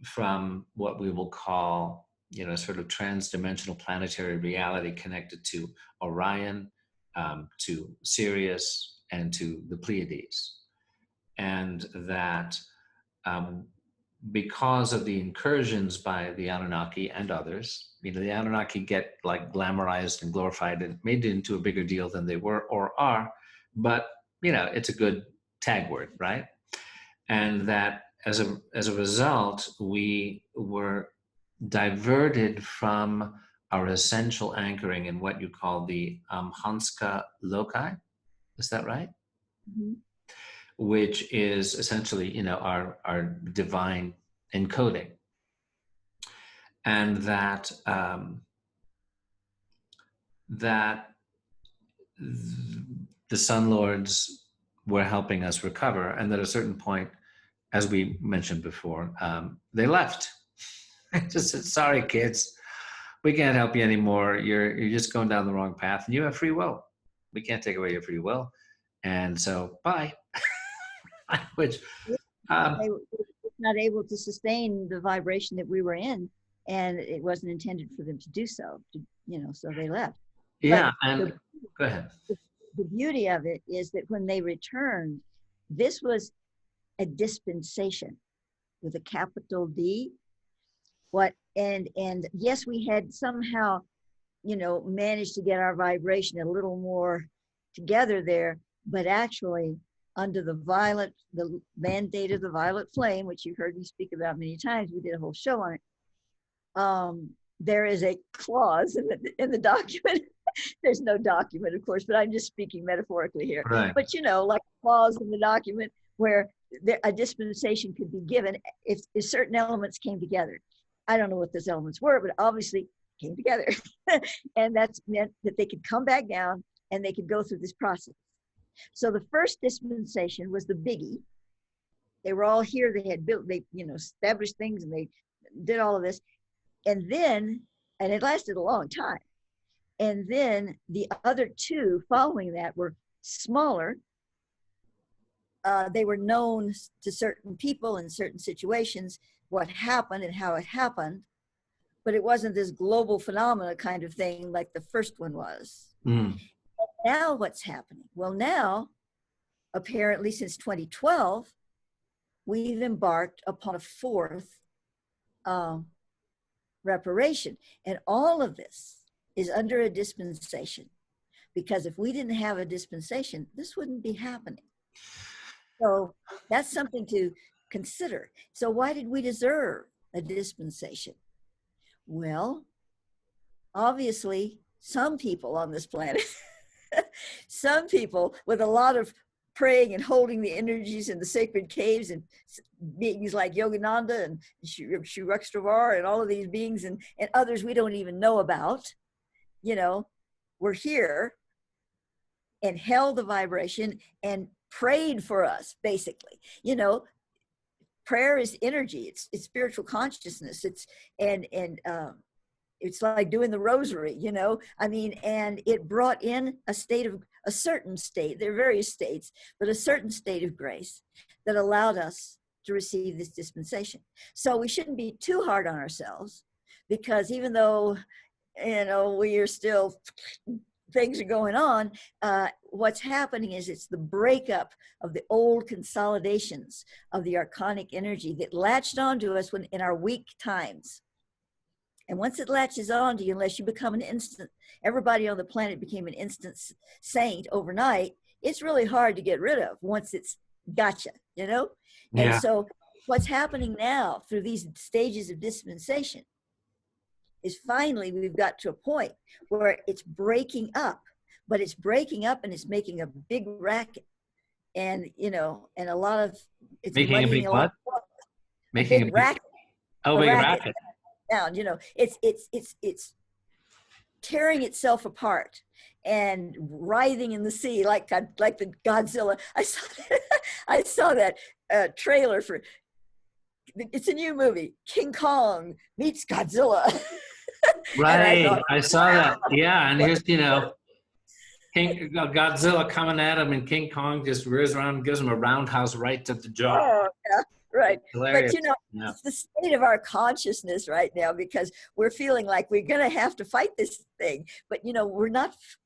from what we will call, sort of trans-dimensional planetary reality connected to Orion, to Sirius, and to the Pleiades. And that because of the incursions by the Anunnaki and others, the Anunnaki get like glamorized and glorified and made it into a bigger deal than they were or are, but it's a good tag word, right? And that as a result, we were diverted from our essential anchoring in what you call the Hanska loci. Is that right? Mm-hmm. Which is essentially, our divine encoding. And that the Sun Lords were helping us recover, and at a certain point, as we mentioned before, they left. Just said, "Sorry, kids, we can't help you anymore. You're just going down the wrong path, and you have free will. We can't take away your free will, and so bye." Which they were not able to sustain the vibration that we were in, and it wasn't intended for them to do so. So they left. Yeah, go ahead. The beauty of it is that when they returned, this was a dispensation with a capital D. And yes, we had somehow, managed to get our vibration a little more together there, but actually under the mandate of the violet flame, which you've heard me speak about many times, we did a whole show on it. There is a clause in the document. There's no document, of course, but I'm just speaking metaphorically here. Right. But like a clause in the document where a dispensation could be given if certain elements came together. I don't know what those elements were, but obviously came together. And that's meant that they could come back down and they could go through this process. So the first dispensation was the biggie. They were all here. They had built, established things, and they did all of this. And it lasted a long time. And then the other two following that were smaller, they were known to certain people in certain situations, what happened and how it happened, but it wasn't this global phenomena kind of thing like the first one was. Mm. Now what's happening? Well, now, apparently since 2012, we've embarked upon a fourth reparation. And all of this is under a dispensation, because if we didn't have a dispensation, this wouldn't be happening. So that's something to consider. So why did we deserve a dispensation? Well, obviously, some people on this planet, some people with a lot of praying and holding the energies in the sacred caves and beings like Yogananda and Sri Rukstravar and all of these beings and others we don't even know about, you know, were here and held the vibration and prayed for us, basically. You know, prayer is energy. It's spiritual consciousness. It's like doing the rosary, you know, I mean, and it brought in a certain state, there are various states, but a certain state of grace that allowed us to receive this dispensation. So we shouldn't be too hard on ourselves, because even though, you know, we are still, things are going on, what's happening is it's the breakup of the old consolidations of the archonic energy that latched onto us when in our weak times. And once it latches on to you, unless you become everybody on the planet became an instant saint overnight, it's really hard to get rid of once it's gotcha, you know? Yeah. And so what's happening now through these stages of dispensation is finally we've got to a point where it's breaking up, but it's breaking up and it's making a big racket. And, you know, and a lot of, it's making a big what? Making a big racket. Oh, big racket. Down, you know, it's tearing itself apart and writhing in the sea like the Godzilla. I saw that trailer for, it's a new movie, King Kong meets Godzilla. Right, I saw that. Yeah, and here's, you know, Godzilla coming at him, and King Kong just rears around and gives him a roundhouse right to the jaw. Oh, yeah. Right. Hilarious. But, you know, it's the state of our consciousness right now, because we're feeling like we're going to have to fight this thing. But, you know,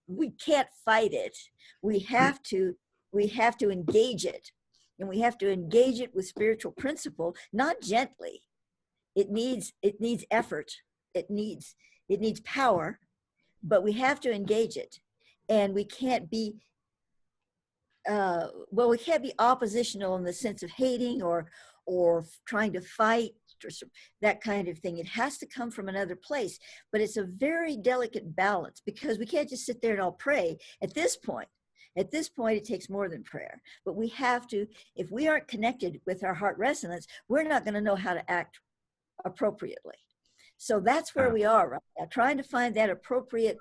we can't fight it. We have to engage it. And we have to engage it with spiritual principle, not gently. It needs effort. It needs power, but we have to engage it. And we can't be, we can't be oppositional in the sense of hating or trying to fight or that kind of thing. It has to come from another place, but it's a very delicate balance, because we can't just sit there and all pray at this point. At this point, it takes more than prayer, but we have to, if we aren't connected with our heart resonance, we're not going to know how to act appropriately. So that's where we are right now, trying to find that appropriate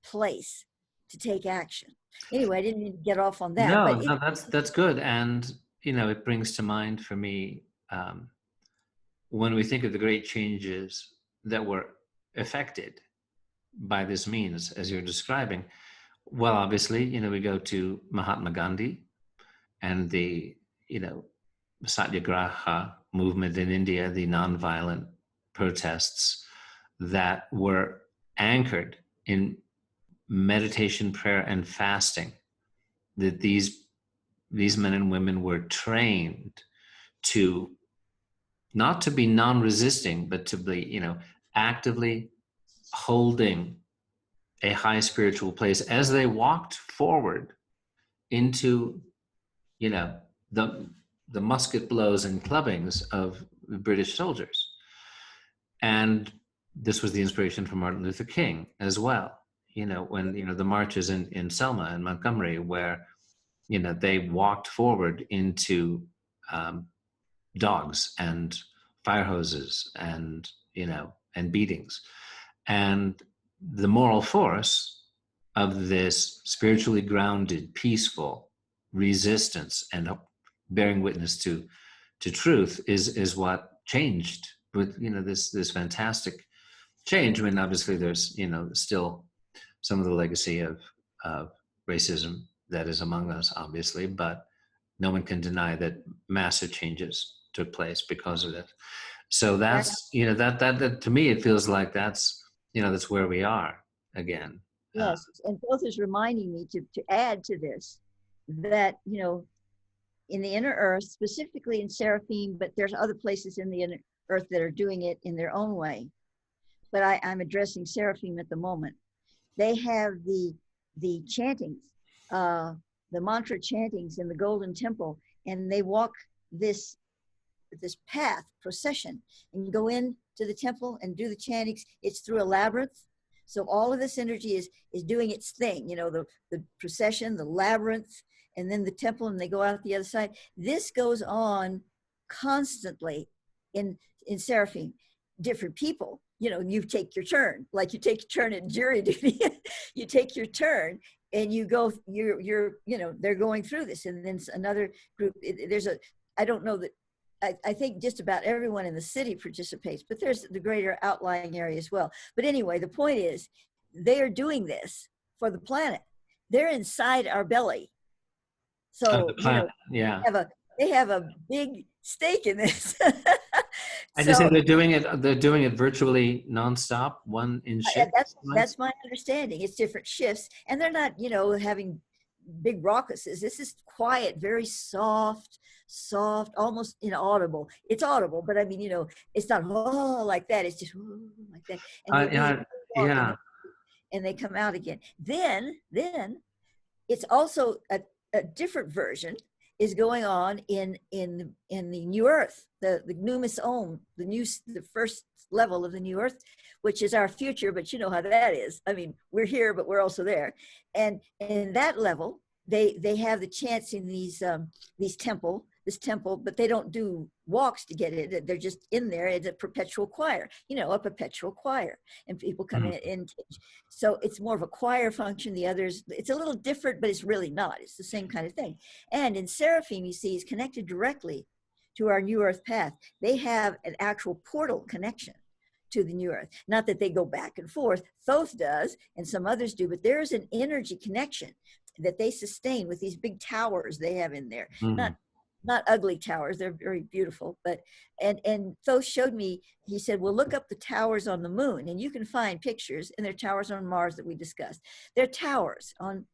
place to take action. Anyway, I didn't mean to get off on that. No, that's good. And, you know, it brings to mind for me, when we think of the great changes that were effected by this means, as you're describing, well, obviously, you know, we go to Mahatma Gandhi and the, you know, Satyagraha movement in India, the nonviolent protests that were anchored in meditation, prayer, and fasting, that these men and women were trained to not to be non-resisting, but to be, you know, actively holding a high spiritual place as they walked forward into, you know, the musket blows and clubbings of the British soldiers. And this was the inspiration for Martin Luther King as well. You know, when, you know, the marches in Selma and Montgomery, where, you know, they walked forward into dogs and fire hoses and, you know, and beatings. And the moral force of this spiritually grounded, peaceful resistance and bearing witness to truth is what changed with, you know, this fantastic change. I mean, obviously there's, you know, still some of the legacy of racism that is among us, obviously, but no one can deny that massive changes took place because of it. So that's, that to me, it feels like that's, that's where we are again. Yes, and both is reminding me to add to this that, in the inner earth, specifically in Seraphim, but there's other places in the inner earth that are doing it in their own way. But I'm addressing Seraphim at the moment. They have the chantings, the mantra chantings in the Golden Temple, and they walk this path, procession, and you go in to the temple and do the chantings. It's through a labyrinth. So all of this energy is doing its thing, the procession, the labyrinth, and then the temple, and they go out the other side. This goes on constantly in Seraphim. Different people, you take your turn, like you take your turn in jury duty. You take your turn and you go, they're going through this. And then another group, I don't know that, I think just about everyone in the city participates, but there's the greater outlying area as well. But anyway, the point is they are doing this for the planet. They're inside our belly. So, they have a big stake in this. And you say they're doing it virtually nonstop, one in shift? That's my understanding. It's different shifts, and they're not, having big raucuses. This is quiet, very soft, almost inaudible. It's audible, but I mean, it's not like that. It's just like that. And and they come out again. Then it's also a different version is going on in the new earth, the Numis Om, the first level of the new earth, which is our future, but you know how that is. I mean, we're here, but we're also there. And in that level, they have the chants in this temple, but they don't do walks to get it. They're just in there. It's a perpetual choir, a perpetual choir, and people come in. So it's more of a choir function. The others, it's a little different, but it's really not. It's the same kind of thing. And in Seraphim, you see, is connected directly to our new earth path. They have an actual portal connection to the new earth. Not that they go back and forth. Thoth does, and some others do, but there's an energy connection that they sustain with these big towers they have in there. Not ugly towers, they're very beautiful, but and Thoth showed me, he said, well, look up the towers on the moon, and you can find pictures, and they're towers on Mars that we discussed. They're towers on,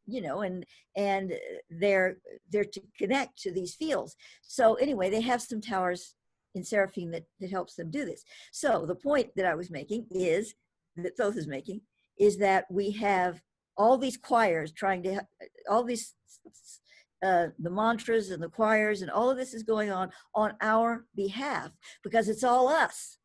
and they're to connect to these fields. So anyway, they have some towers in Seraphim that helps them do this. So the point that I was making is, that Thoth is making, is that we have all these choirs all these the mantras and the choirs and all of this is going on our behalf, because it's all us.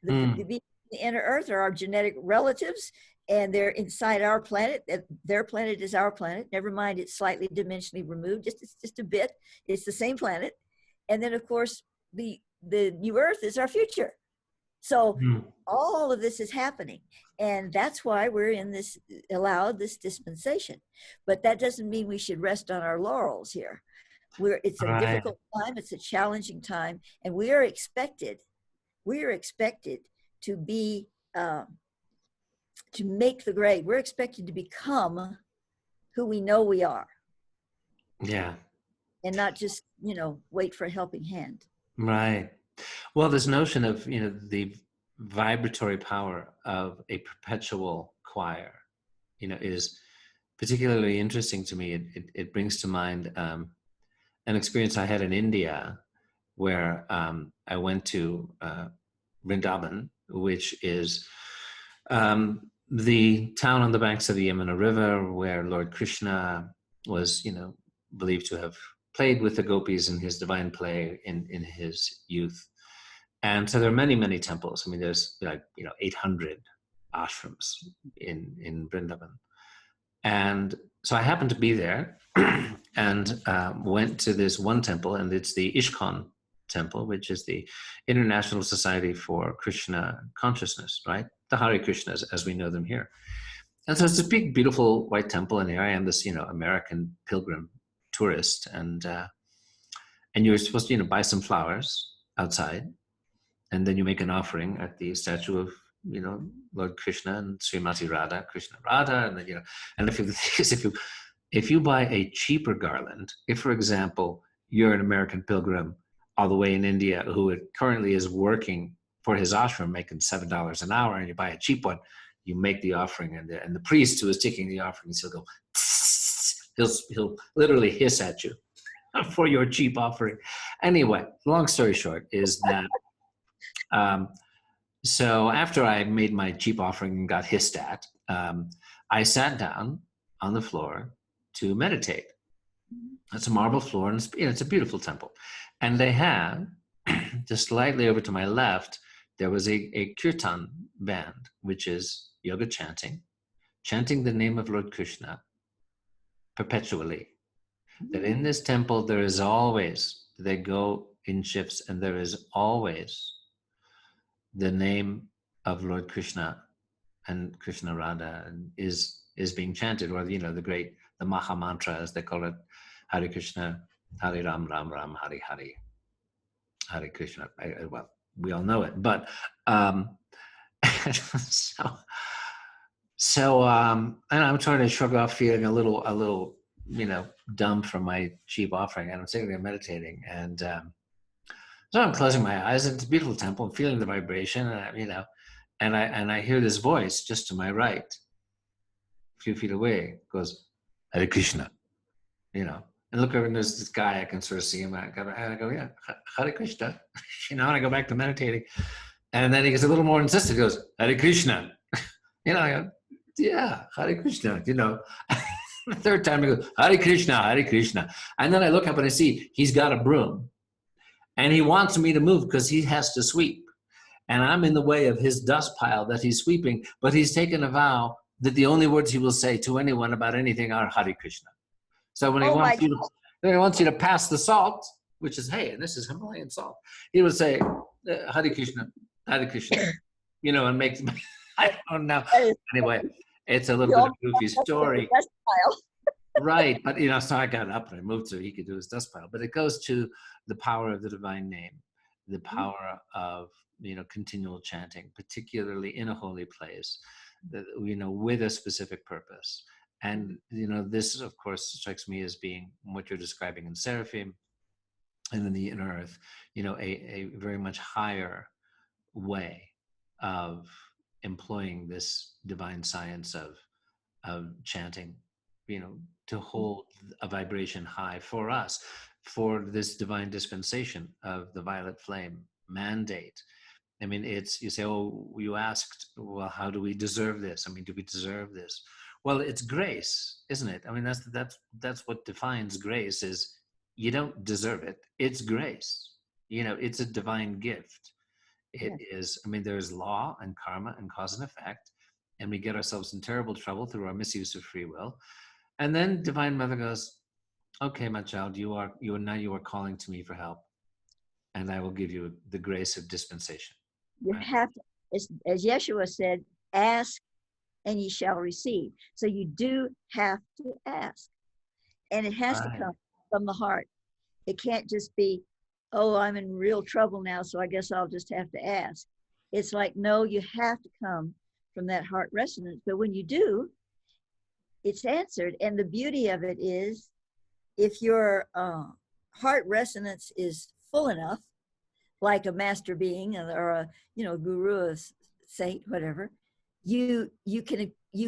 The inner earth are our genetic relatives, and they're inside our planet. Their planet is our planet. Never mind, it's slightly dimensionally removed, just a bit. It's the same planet. And then of course the new earth is our future. So all of this is happening, and that's why we're allowed this dispensation. But that doesn't mean we should rest on our laurels here. It's a difficult time, it's a challenging time, and we are expected to be, to make the grade. We're expected to become who we know we are. Yeah. And not just, wait for a helping hand. Right. Well, this notion of, the vibratory power of a perpetual choir, is particularly interesting to me. It brings to mind an experience I had in India where I went to Vrindavan, which is the town on the banks of the Yamuna River where Lord Krishna was, believed to have played with the gopis in his divine play in his youth. And so there are many, many temples. I mean, there's 800 ashrams in Vrindavan. And so I happened to be there and went to this one temple, and it's the ISKCON temple, which is the International Society for Krishna Consciousness, right? The Hare Krishnas, as we know them here. And so it's a big, beautiful white temple, and here I am, this, American pilgrim tourist, and you're supposed to, buy some flowers outside, and then you make an offering at the statue of, Lord Krishna and Srimati Radha, Krishna Radha, and then, and if you buy a cheaper garland, if, for example, you're an American pilgrim all the way in India who currently is working for his ashram, making $7 an hour, and you buy a cheap one, you make the offering, and the priest who is taking the offerings, he'll go, he'll literally hiss at you for your cheap offering. Anyway, long story short is that, so after I made my cheap offering and got hissed at, I sat down on the floor to meditate. It's a marble floor, and it's a beautiful temple. And they had, just slightly over to my left, there was a kirtan band, which is yoga chanting the name of Lord Krishna perpetually. That in this temple, there is always, they go in shifts, and there is always the name of Lord Krishna and Krishna Radha is being chanted, or the Maha Mantra, as they call it, Hare Krishna, Hare Ram, Ram Ram, Hare Hare, Hare Krishna. Well, we all know it, but and I'm trying to shrug off feeling a little dumb from my cheap offering, and I'm sitting there meditating, and so I'm closing my eyes, and it's a beautiful temple, and feeling the vibration, and I hear this voice just to my right, a few feet away, goes, Hare Krishna, and look over, and there's this guy, I can sort of see him, and I go, yeah, Hare Krishna, and I go back to meditating, and then he gets a little more insistent, he goes, Hare Krishna, I go, yeah, Hare Krishna, The third time he goes, Hare Krishna, Hare Krishna, and then I look up and I see he's got a broom, and he wants me to move because he has to sweep, and I'm in the way of his dust pile that he's sweeping, but he's taken a vow that the only words he will say to anyone about anything are Hare Krishna. So when he wants you to pass the salt, which is, hey, and this is Himalayan salt, he would say, Hare Krishna, and make, I don't know. Anyway, it's a little bit of a goofy story. Right, but so I got up and I moved so he could do his dust pile. But it goes to the power of the divine name, the power of continual chanting, particularly in a holy place, with a specific purpose. And this, of course, strikes me as being what you're describing in Seraphim and in the inner earth, a very much higher way of employing this divine science of chanting, to hold a vibration high for us, for this divine dispensation of the violet flame mandate. I mean, you say, oh, you asked, well, how do we deserve this? I mean, do we deserve this? Well, it's grace, isn't it? I mean, that's what defines grace, is you don't deserve it. It's grace. It's a divine gift. It is, there's law and karma and cause and effect, and we get ourselves in terrible trouble through our misuse of free will. And then Divine Mother goes, okay, my child, you are calling to me for help, and I will give you the grace of dispensation. You have to, as Yeshua said, ask and ye shall receive. So you do have to ask, and it has to come from the heart. It can't just be, oh, I'm in real trouble now, so I guess I'll just have to ask. It's like, no, you have to come from that heart resonance. But when you do, it's answered. And the beauty of it is, if your heart resonance is full enough, like a master being or a guru, a saint, whatever, you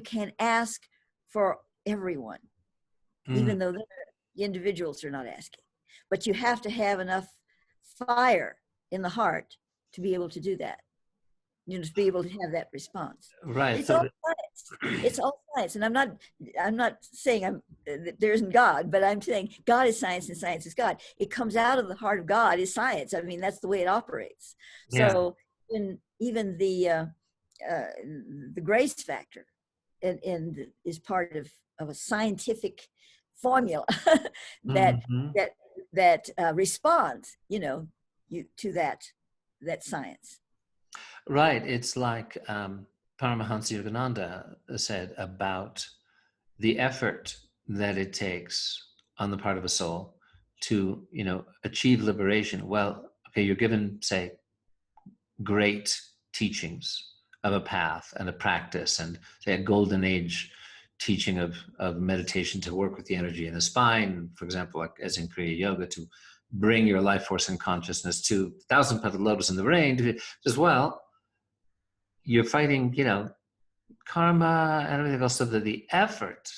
can ask for everyone, even though the individuals are not asking. But you have to have enough fire in the heart to be able to do that, to be able to have that response. Right. It's all science. It's all science. And I'm not saying there isn't God, but I'm saying God is science and science is God. It comes out of the heart of God is science. I mean, that's the way it operates. Yeah. So even the grace factor and is part of a scientific formula that responds, to that science. Right. It's like Paramahansa Yogananda said about the effort that it takes on the part of a soul to, achieve liberation. Well, okay, you're given, say, great teachings of a path and a practice, and say a golden age teaching of meditation to work with the energy in the spine, for example, like as in Kriya Yoga, to bring your life force and consciousness to 1,000-petaled lotus in the rain, as well, you're fighting, karma and everything else, so that the effort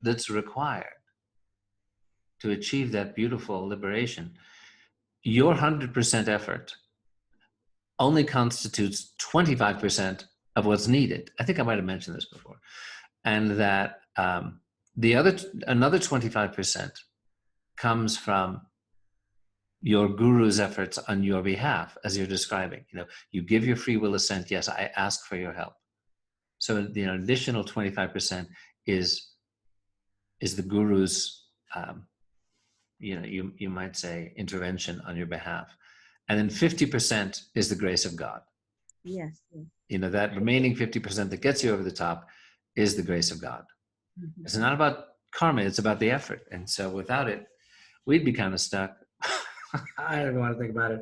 that's required to achieve that beautiful liberation, your 100% effort only constitutes 25% of what's needed. I think I might have mentioned this before. And that another 25% comes from your guru's efforts on your behalf, as you're describing. You give your free will assent, yes, I ask for your help. So the additional 25% is the guru's, you might say, intervention on your behalf. And then 50% is the grace of God. Yes. That remaining 50% that gets you over the top is the grace of God. Mm-hmm. It's not about karma, it's about the effort. And so without it, we'd be kind of stuck. I don't want to think about it.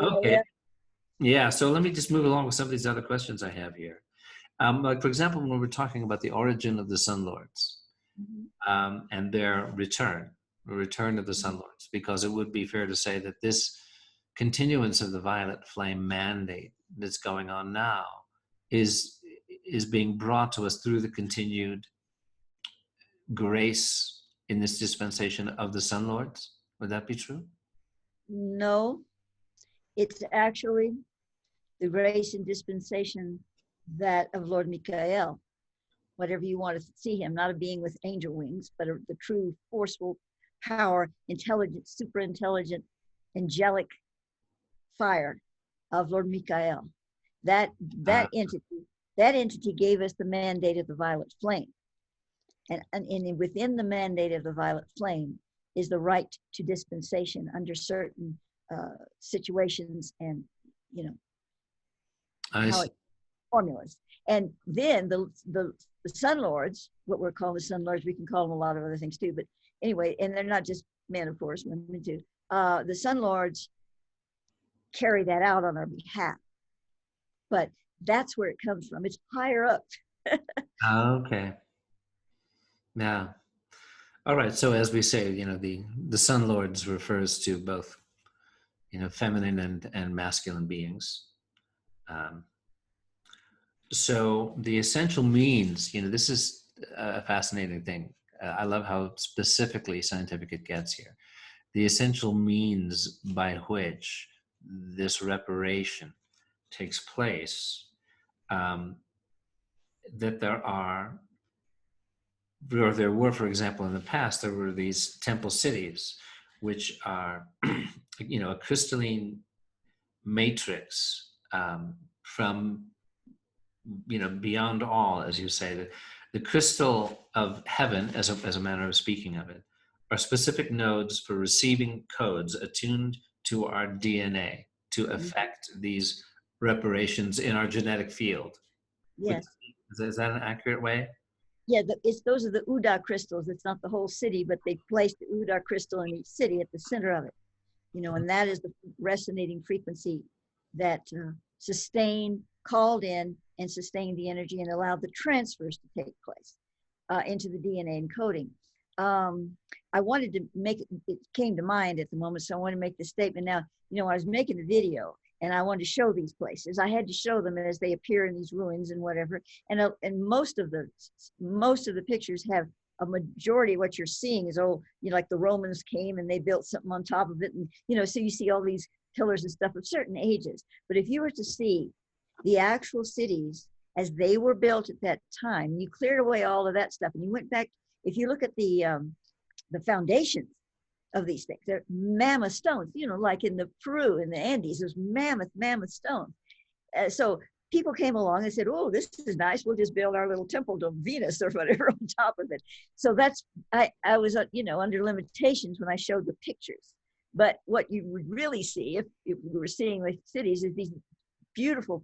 Okay. Yeah, so let me just move along with some of these other questions I have here. Like, for example, when we're talking about the origin of the Sun Lords, mm-hmm. And their return of the Sun Lords, because it would be fair to say that this continuance of the violet flame mandate that's going on now is being brought to us through the continued grace in this dispensation of the Sun Lords. Would that be true? No, it's actually the grace and dispensation that of Lord Michael, whatever you want to see him, not a being with angel wings, but the true forceful power, intelligent, super intelligent, angelic fire of Lord Michael. That entity gave us the mandate of the violet flame. And within the mandate of the violet flame is the right to dispensation under situations and, formulas. And then the Sun Lords, what we're calling the Sun Lords, we can call them a lot of other things too, but anyway, and they're not just men, of course, women too. The Sun Lords carry that out on our behalf. But that's where it comes from. It's higher up. Okay. Yeah. All right. So as we say, the Sun Lords refers to both, feminine and masculine beings. So the essential means, this is a fascinating thing. I love how specifically scientific it gets here. The essential means by which this reparation takes place, that there were, for example, in the past, there were these temple cities, which are, a crystalline matrix from, beyond all, as you say, the crystal of heaven, as a manner of speaking of it, are specific nodes for receiving codes attuned to our DNA to affect these reparations in our genetic field. Yes. Is that an accurate way? Yeah, those are the Uda crystals. It's not the whole city, but they placed the Uda crystal in each city at the center of it. And that is the resonating frequency that called in and sustained the energy and allowed the transfers to take place into the DNA encoding. I wanted to it came to mind at the moment, so I want to make this statement now. I was making a video and I wanted to show these places. I had to show them as they appear in these ruins and whatever. And most of the pictures have a majority of what you're seeing is like the Romans came and they built something on top of it, and so you see all these pillars and stuff of certain ages. But if you were to see the actual cities as they were built at that time, you cleared away all of that stuff and you went back. If you look at the foundations of these things, they're mammoth stones, like in the Peru, in the Andes, there's mammoth stones. So people came along and said, oh, this is nice. We'll just build our little temple to Venus or whatever on top of it. So that's, I was, under limitations when I showed the pictures. But what you would really see if we were seeing the cities is these beautiful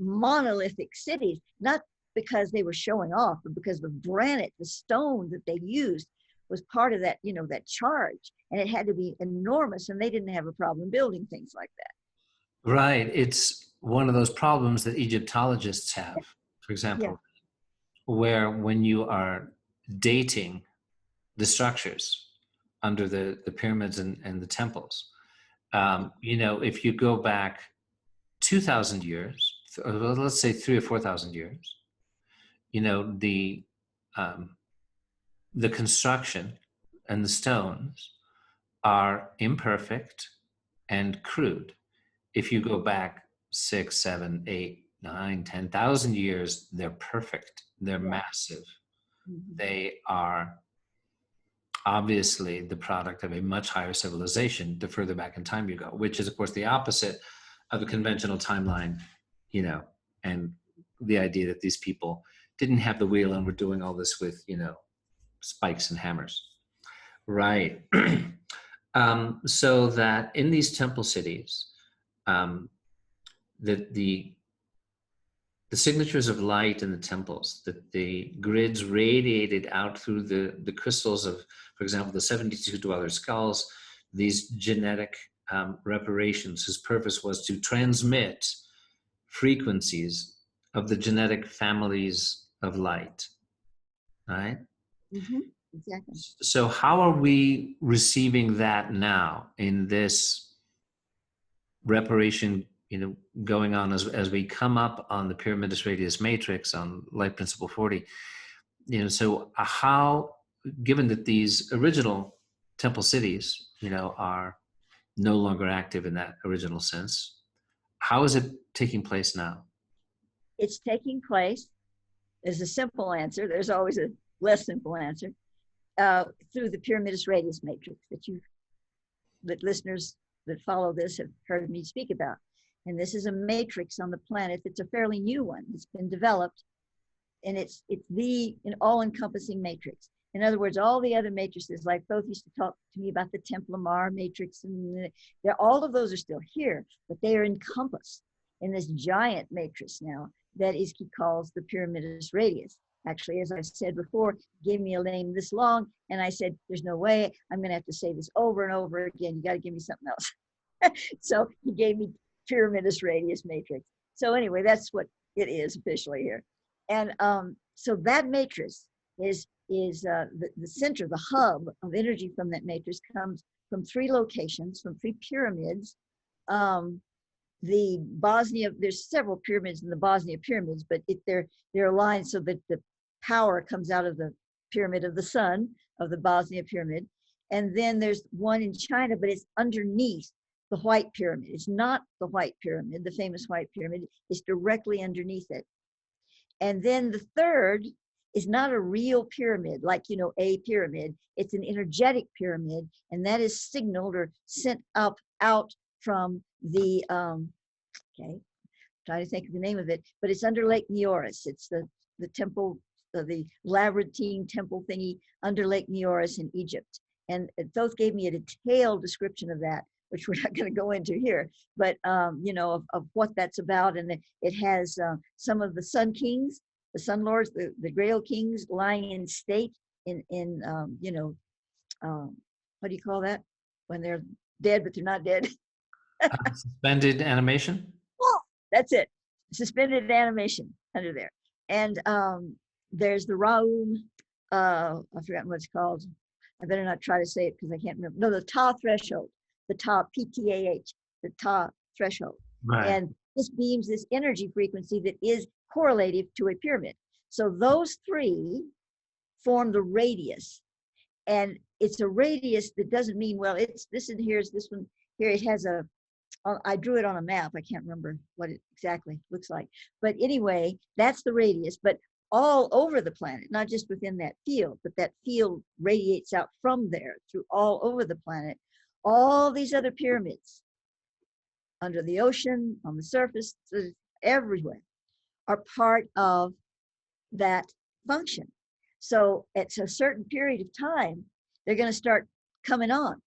monolithic cities, not because they were showing off, but because the granite, the stone that they used was part of that, that charge. And it had to be enormous, and they didn't have a problem building things like that. Right. It's one of those problems that Egyptologists have, for example, where when you are dating the structures under the pyramids and the temples, If you go back 2,000 years, let's say 3,000 or 4,000 years, the construction and the stones are imperfect and crude. If you go back 6, 7, 8, 9, 10,000 years, they're perfect. They're massive. They are obviously the product of a much higher civilization the further back in time you go, which is, of course, the opposite of a conventional timeline, and the idea that these people didn't have the wheel and were doing all this with, spikes and hammers. Right. So that in these temple cities, the signatures of light in the temples, that the grids radiated out through the crystals of, for example, the 72 dweller skulls, these genetic reparations whose purpose was to transmit frequencies of the genetic families of light, right? Mm-hmm. Exactly. So how are we receiving that now in this reparation, going on as we come up on the pyramidus radius matrix on light principle 40? So how, given that these original temple cities, are no longer active in that original sense, how is it taking place now? It's taking place, is a simple answer. There's always a less simple answer. Through the pyramidus radius matrix that listeners that follow this have heard me speak about. And this is a matrix on the planet that's a fairly new one. It's been developed, and it's an all-encompassing matrix. In other words, all the other matrices, like both used to talk to me about the Templar matrix, and all of those are still here, but they are encompassed in this giant matrix now that he calls the pyramidus radius. Actually, as I said before, gave me a name this long, and I said, there's no way, I'm going to have to say this over and over again. You got to give me something else. So he gave me pyramidus radius matrix. So anyway, that's what it is officially here. And so that matrix is the center, the hub of energy from that matrix comes from 3 locations, from 3 pyramids. The Bosnia, there's several pyramids in the Bosnia pyramids, but they're aligned so that the power comes out of the pyramid of the sun of the Bosnia pyramid. And then there's one in China, but it's underneath the White Pyramid. It's not the White Pyramid, the famous White Pyramid. It's directly underneath it. And then the third is not a real pyramid, like, a pyramid. It's an energetic pyramid, and that is signaled or sent up out from the, trying to think of the name of it, but it's under Lake Neoris. It's the temple, the labyrinthine temple thingy under Lake Neoris in Egypt. And Thoth gave me a detailed description of that, which we're not going to go into here, but of what that's about. And it has some of the sun kings, the sun lords, the Grail kings lying in state in what do you call that? When they're dead, but they're not dead. Suspended animation? Oh, that's it. Suspended animation under there. And there's the Raum, I've forgotten what it's called. I better not try to say it because I can't remember. No, the Ta threshold, the Ta, P-T-A-H, the Ta threshold. Right. And this beams this energy frequency that is correlative to a pyramid. So those 3 form the radius. And it's a radius that doesn't mean, well, it's this and here's this one. Here it has I drew it on a map. I can't remember what it exactly looks like. But anyway, that's the radius. But all over the planet, not just within that field, but that field radiates out from there through all over the planet. All these other pyramids under the ocean, on the surface, everywhere, are part of that function. So at a certain period of time, they're going to start coming on.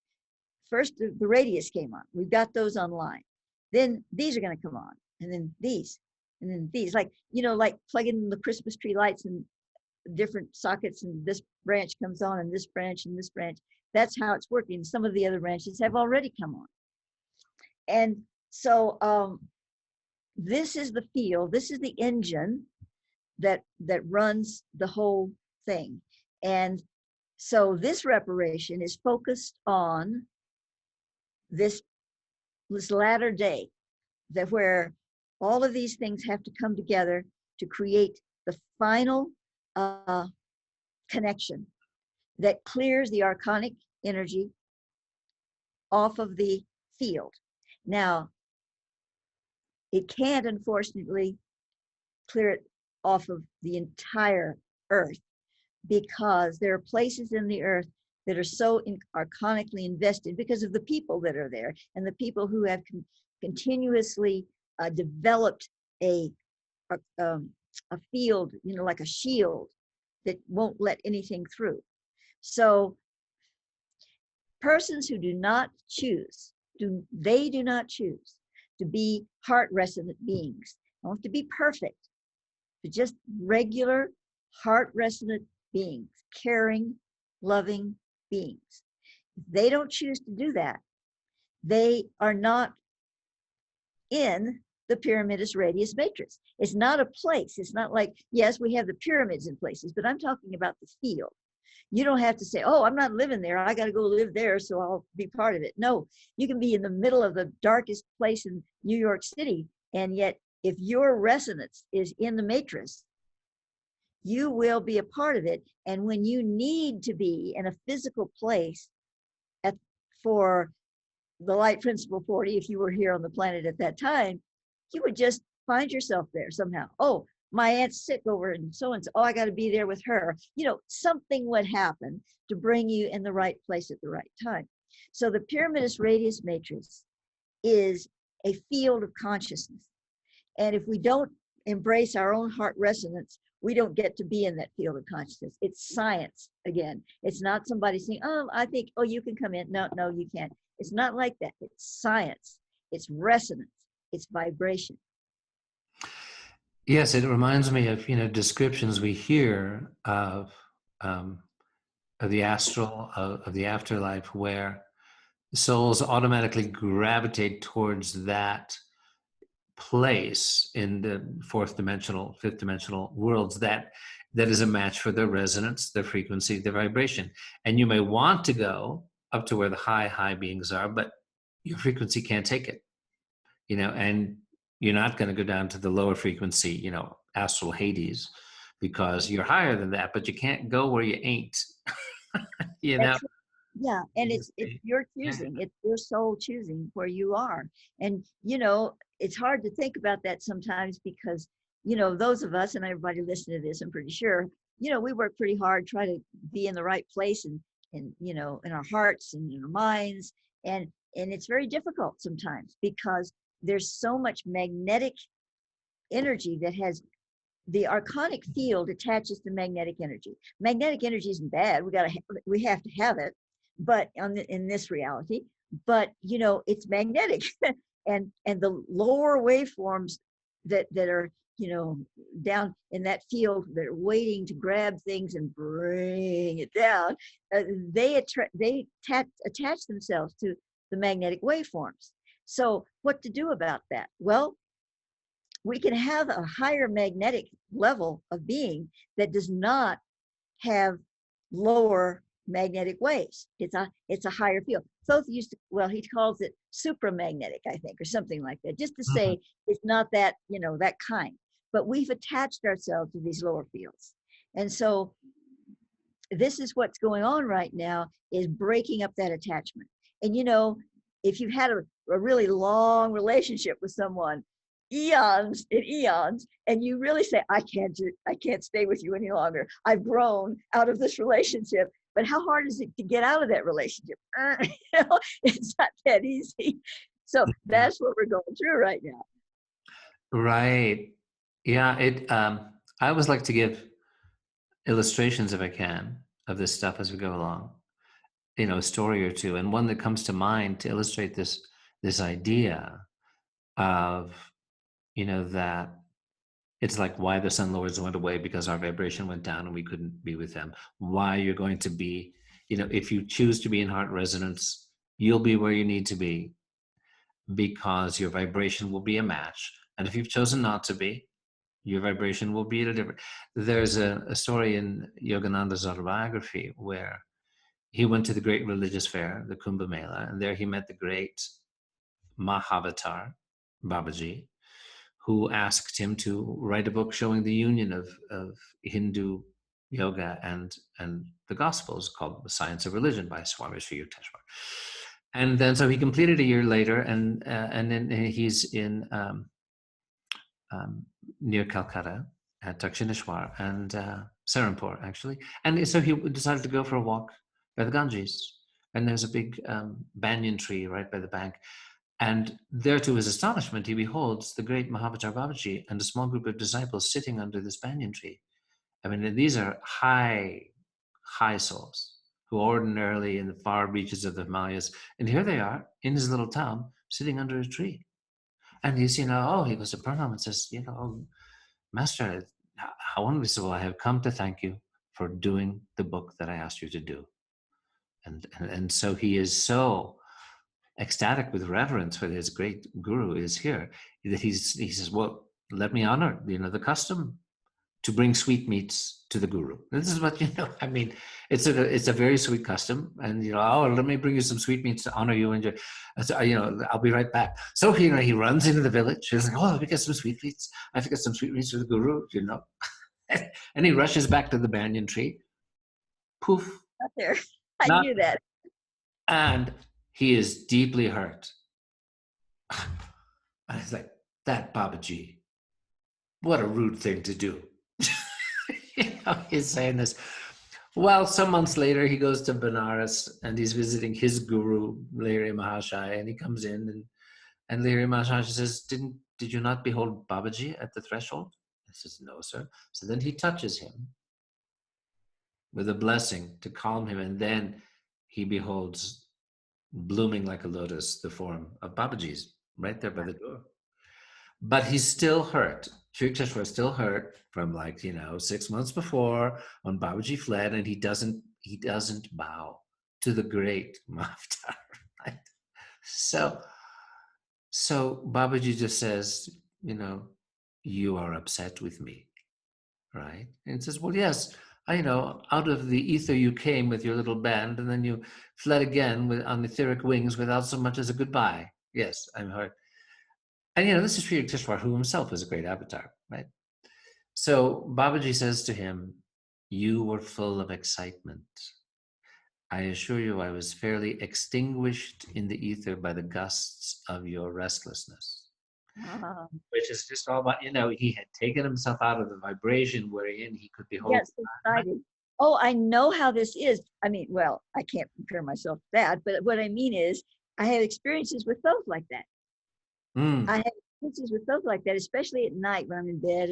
First, the radius came on. We've got those online. Then these are going to come on, and then these, and then these. Like plugging in the Christmas tree lights in different sockets, and this branch comes on, and this branch, and this branch. That's how it's working. Some of the other branches have already come on. And so this is the field. This is the engine that runs the whole thing. And so this reparation is focused on this this latter day, that where all of these things have to come together to create the final connection that clears the archonic energy off of the field. Now, it can't, unfortunately, clear it off of the entire earth, because there are places in the earth that are so archonically invested because of the people that are there, and the people who have continuously developed a field, like a shield that won't let anything through. So persons who do not choose, do not choose to be heart resonant beings. Don't have to be perfect, but just regular heart resonant beings, caring, loving beings. If they don't choose to do that, they are not in the pyramidus radius matrix. It's not a place. It's not like, yes, we have the pyramids in places, but I'm talking about the field. You don't have to say, oh, I'm not living there, I got to go live there, so I'll be part of it. No, you can be in the middle of the darkest place in New York City, and yet if your resonance is in the matrix, you will be a part of it. And when you need to be in a physical place for the light principle 40, if you were here on the planet at that time, you would just find yourself there somehow. Oh, my aunt's sick over and so, oh, I got to be there with her. Something would happen to bring you in the right place at the right time. So the pyramidus radius matrix is a field of consciousness. And if we don't embrace our own heart resonance, we don't get to be in that field of consciousness. It's science again. It's not somebody saying, oh, I think, oh, you can come in. No, you can't. It's not like that. It's science. It's resonance. It's vibration. Yes, it reminds me of descriptions we hear of the astral, of the afterlife, where souls automatically gravitate towards that place in the fifth dimensional worlds that is a match for their resonance, their frequency, their vibration. And you may want to go up to where the high beings are, but your frequency can't take it, and you're not going to go down to the lower frequency, astral Hades, because you're higher than that, but you can't go where you ain't. Yeah, and it's your choosing. It's your soul choosing where you are. And it's hard to think about that sometimes, because those of us, and everybody listening to this, I'm pretty sure, we work pretty hard trying to be in the right place, and in our hearts and in our minds, and it's very difficult sometimes, because there's so much magnetic energy that has the archonic field attaches to magnetic energy. Magnetic energy isn't bad. We have to have it, but in this reality, but it's magnetic, and the lower waveforms that are down in that field, that are waiting to grab things and bring it down, they attach themselves to the magnetic waveforms. So what to do about that? Well, we can have a higher magnetic level of being that does not have lower magnetic waves. It's a higher field. Thoth he calls it supramagnetic, I think, or something like that, just to say it's not that, that kind. But we've attached ourselves to these lower fields. And so this is what's going on right now, is breaking up that attachment. And if you've had a really long relationship with someone, eons and eons, and you really say, I can't stay with you any longer, I've grown out of this relationship, but how hard is it to get out of that relationship? It's not that easy. So that's what we're going through right now. Right. Yeah. I always like to give illustrations, if I can, of this stuff as we go along, a story or two. And one that comes to mind to illustrate this idea of, that it's like why the Sun Lords went away, because our vibration went down and we couldn't be with them. Why you're going to be, if you choose to be in heart resonance, you'll be where you need to be, because your vibration will be a match. And if you've chosen not to be, your vibration will be at a different. There's a story in Yogananda's autobiography where he went to the great religious fair, the Kumbh Mela, and there he met the great Mahavatar Babaji, who asked him to write a book showing the union of Hindu yoga and the Gospels, called The Science of Religion by Swami Sri Yukteswar. And then so he completed a year later, and then he's in near Calcutta at Dakshineshwar and Serampore, actually. And so he decided to go for a walk by the Ganges. And there's a big banyan tree right by the bank. And there, to his astonishment, he beholds the great Mahavatar Babaji and a small group of disciples sitting under this banyan tree. I mean, these are high souls who ordinarily in the far reaches of the Himalayas. And here they are in his little town, sitting under a tree. And he's, he goes to Pranam and says, Master, how wonderful. He said, well, I have come to thank you for doing the book that I asked you to do. And so he is so ecstatic with reverence for his great guru is here that he says, well, let me honor the custom to bring sweetmeats to the guru. This is what I mean, it's a very sweet custom, and let me bring you some sweetmeats to honor you, and I'll be right back. So he runs into the village. He's like, oh, let me get some sweetmeats. I have to get some sweetmeats to the guru, and he rushes back to the banyan tree. Poof. Not there. I knew that. And he is deeply hurt. And he's like, that Babaji, what a rude thing to do. He's saying this. Well, some months later, he goes to Benares and he's visiting his guru, Lahiri Mahashaya, and he comes in and Lahiri Mahashaya says, did you not behold Babaji at the threshold? He says, no, sir. So then he touches him with a blessing to calm him, and then he beholds, blooming like a lotus, the form of Babaji's right there by the door. But he's still hurt. Sri Yukteswar is still hurt from 6 months before when Babaji fled, and he doesn't bow to the great Mahavatar. Right? So Babaji just says, you are upset with me, right? And he says, well, yes, out of the ether you came with your little band, and then you fled again on etheric wings without so much as a goodbye. Yes, I'm hurt. And this is Sri Yukteswar, who himself is a great avatar, right? So Babaji says to him, you were full of excitement. I assure you I was fairly extinguished in the ether by the gusts of your restlessness. Which is just all about, he had taken himself out of the vibration wherein he could behold. Yes, excited. Oh, I know how this is. I mean, well, I can't compare myself to that, but what I mean is I have experiences with those like that. I have experiences with those like that, especially at night when I'm in bed.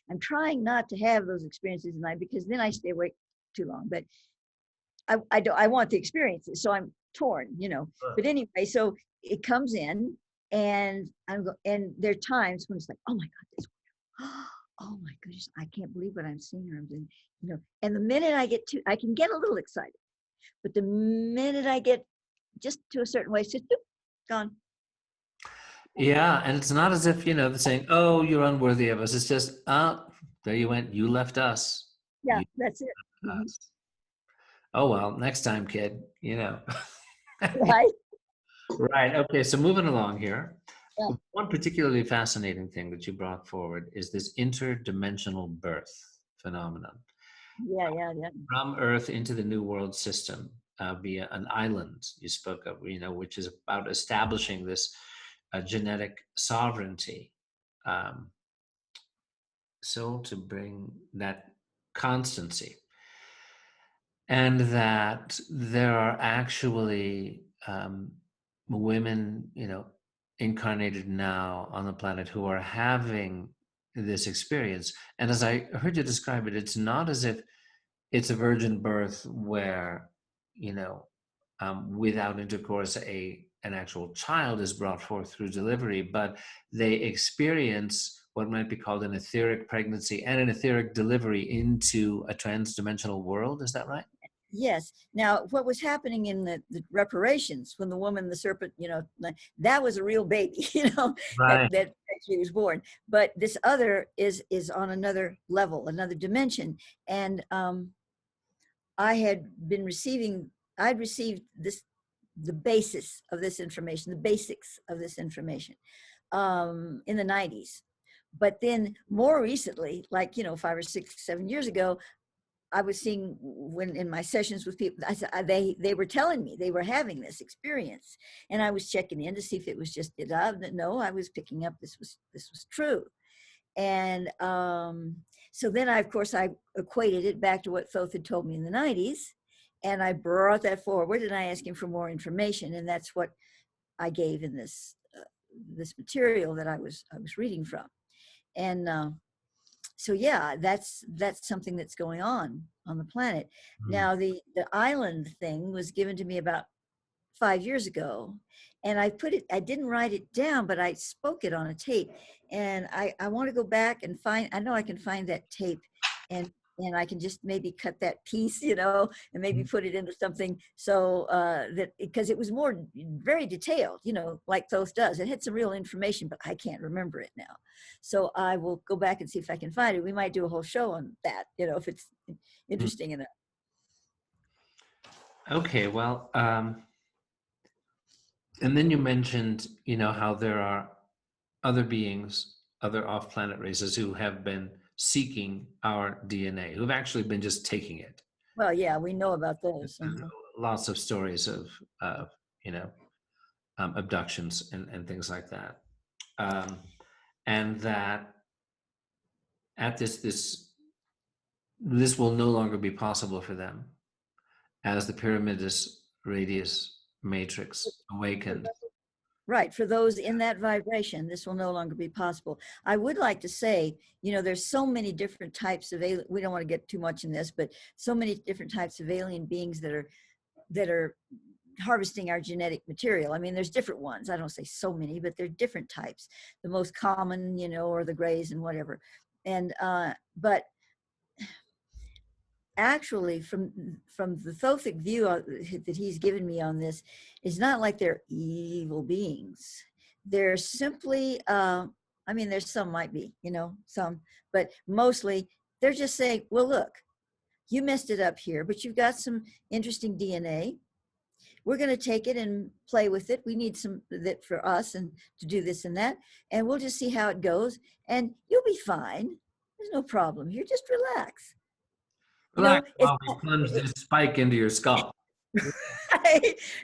I'm trying not to have those experiences at night because then I stay awake too long. But I want the experiences, so I'm torn. But anyway, so it comes in, and and there are times when it's like, oh my God, this. Oh my goodness, I can't believe what I'm seeing. And the minute I can get a little excited, but the minute I get just to a certain way, it's just gone. Yeah, and it's not as if, they're saying, oh, you're unworthy of us. It's just, there you went. You left us. Yeah, that's it. Us. Oh, well, next time, kid, Right? Right. Okay, so moving along here. Yeah. One particularly fascinating thing that you brought forward is this interdimensional birth phenomenon. Yeah. From Earth into the New World system via an island you spoke of, which is about establishing this genetic sovereignty. So to bring that constancy, and that there are actually women, incarnated now on the planet who are having this experience. And as I heard you describe it, it's not as if it's a virgin birth where, without intercourse, an actual child is brought forth through delivery, but they experience what might be called an etheric pregnancy and an etheric delivery into a trans-dimensional world. Is that right? Yes. Now, what was happening in the reparations when the woman, the serpent, that was a real baby, Right. that she was born. But this other is on another level, another dimension. And I'd received the basis of this information, the basics of this information in the 90s. But then more recently, like, 5 or 6, 7 years ago, I was seeing when in my sessions with people, they were telling me they were having this experience, and I was checking in to see if it was just no, I was picking up this was true. And so then of course I equated it back to what Thoth had told me in the 90s, and I brought that forward, and I asked him for more information, and that's what I gave in this material that I was reading from. And so yeah, that's something that's going on the planet. Now the island thing was given to me about 5 years ago, and I didn't write it down, but I spoke it on a tape, and I want to go back and I know I can find that tape, and I can just maybe cut that piece, and maybe put it into something, so that, because it was very detailed, like Thoth does. It had some real information, but I can't remember it now. So I will go back and see if I can find it. We might do a whole show on that, if it's interesting enough. Okay, well, and then you mentioned, how there are other beings, other off-planet races who have been seeking our DNA, who've actually been just taking it. Well, yeah, we know about those. Lots of stories of abductions and things like that, and that at this will no longer be possible for them as the pyramidus radius matrix awakens. Right. For those in that vibration, this will no longer be possible. I would like to say, there's so many different types of alien. We don't want to get too much in this, but so many different types of alien beings that are harvesting our genetic material. I mean, there's different ones. I don't say so many, but they're different types. The most common, are the grays and whatever. And but actually, from the Thothic view that he's given me on this, it's not like they're evil beings. They're simply, there's some might be, some, but mostly they're just saying, well, look, you messed it up here, but you've got some interesting DNA. We're going to take it and play with it. We need some that for us and to do this and that, and we'll just see how it goes, and you'll be fine. There's no problem here. Just relax. Relax while we plunge this spike into your skull.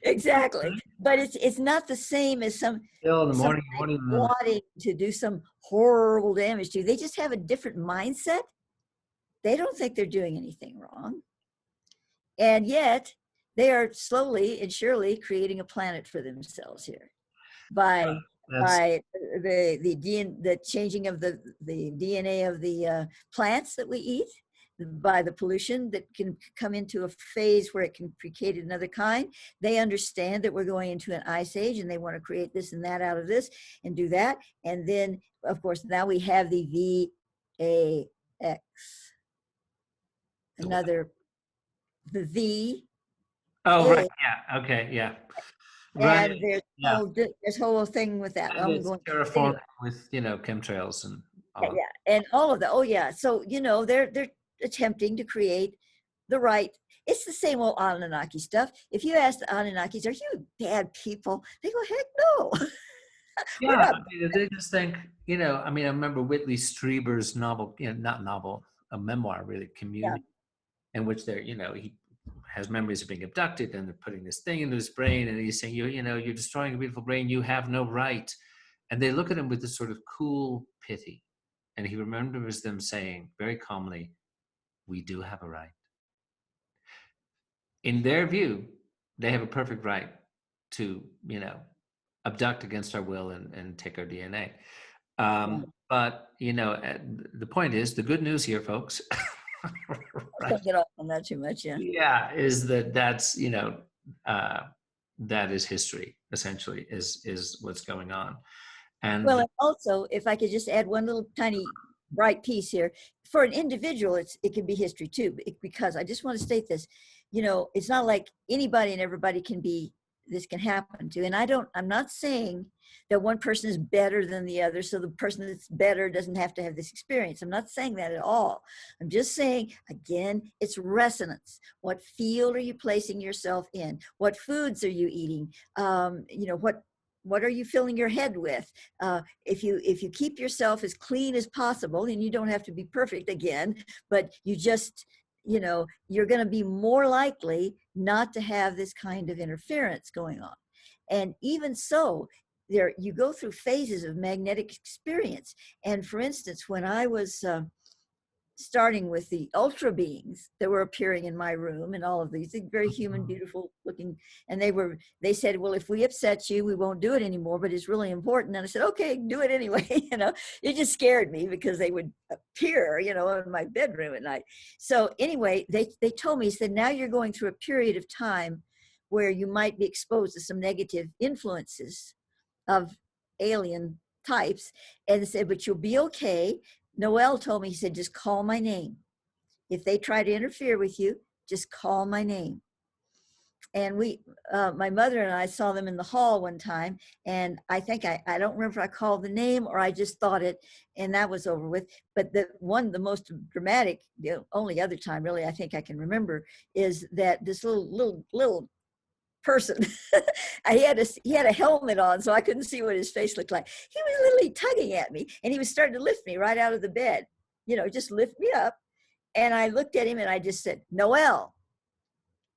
Exactly, but it's not the same as some still in the morning wanting to do some horrible damage to you. They just have a different mindset. They don't think they're doing anything wrong, and yet they are slowly and surely creating a planet for themselves here by the changing of the DNA of the plants that we eat, by the pollution that can come into a phase where it can create another kind. They understand that we're going into an ice age, and they want to create this and that out of this and do that. And then, of course, now we have the VAX. The V. Oh, right. Yeah. Okay. Yeah. Right. And there's whole thing with that. And it's terraforming with, chemtrails and all. Yeah. And all of that. Oh, yeah. So, they're attempting to create the right. It's the same old Anunnaki stuff. If you ask the Anunnakis, are you bad people? They go, heck no. Yeah, they just think, I remember Whitley Strieber's novel, not novel, a memoir, really, Community, in which they're, he has memories of being abducted, and they're putting this thing into his brain, and he's saying, you're destroying a beautiful brain, you have no right. And they look at him with this sort of cool pity. And he remembers them saying very calmly, we do have a right. In their view, they have a perfect right to, abduct against our will and take our DNA. But, the point is, the good news here, folks, right. Don't get off on that too much, yeah. Yeah, is that's, that is history, essentially, is what's going on. And well, and also, if I could just add one little tiny bright piece here, for an individual, it can be history too, because I just want to state this, it's not like anybody and everybody can be this can happen to. And I'm not saying that one person is better than the other, so the person that's better doesn't have to have this experience. I'm not saying that at all. I'm just saying, again, it's resonance. What field are you placing yourself in? What foods are you eating? What are you filling your head with? If you keep yourself as clean as possible, and you don't have to be perfect again, but you just, you're going to be more likely not to have this kind of interference going on. And even so, you go through phases of magnetic experience. And for instance, when I was starting with the ultra beings that were appearing in my room, and all of these very human, beautiful looking, and they said, well, if we upset you, we won't do it anymore, but it's really important. And I said, okay, do it anyway. It just scared me because they would appear, in my bedroom at night. So anyway, they told me, said, now you're going through a period of time where you might be exposed to some negative influences of alien types, and said, but you'll be okay. Noel told me, he said, just call my name. If they try to interfere with you, just call my name. And my mother and I saw them in the hall one time, and I think I don't remember if I called the name or I just thought it, and that was over with. But the most dramatic, the only other time really I think I can remember, is that this little person, he had a helmet on, so I couldn't see what his face looked like. He was literally tugging at me, and he was starting to lift me right out of the bed, just lift me up. And I looked at him and I just said, Noel.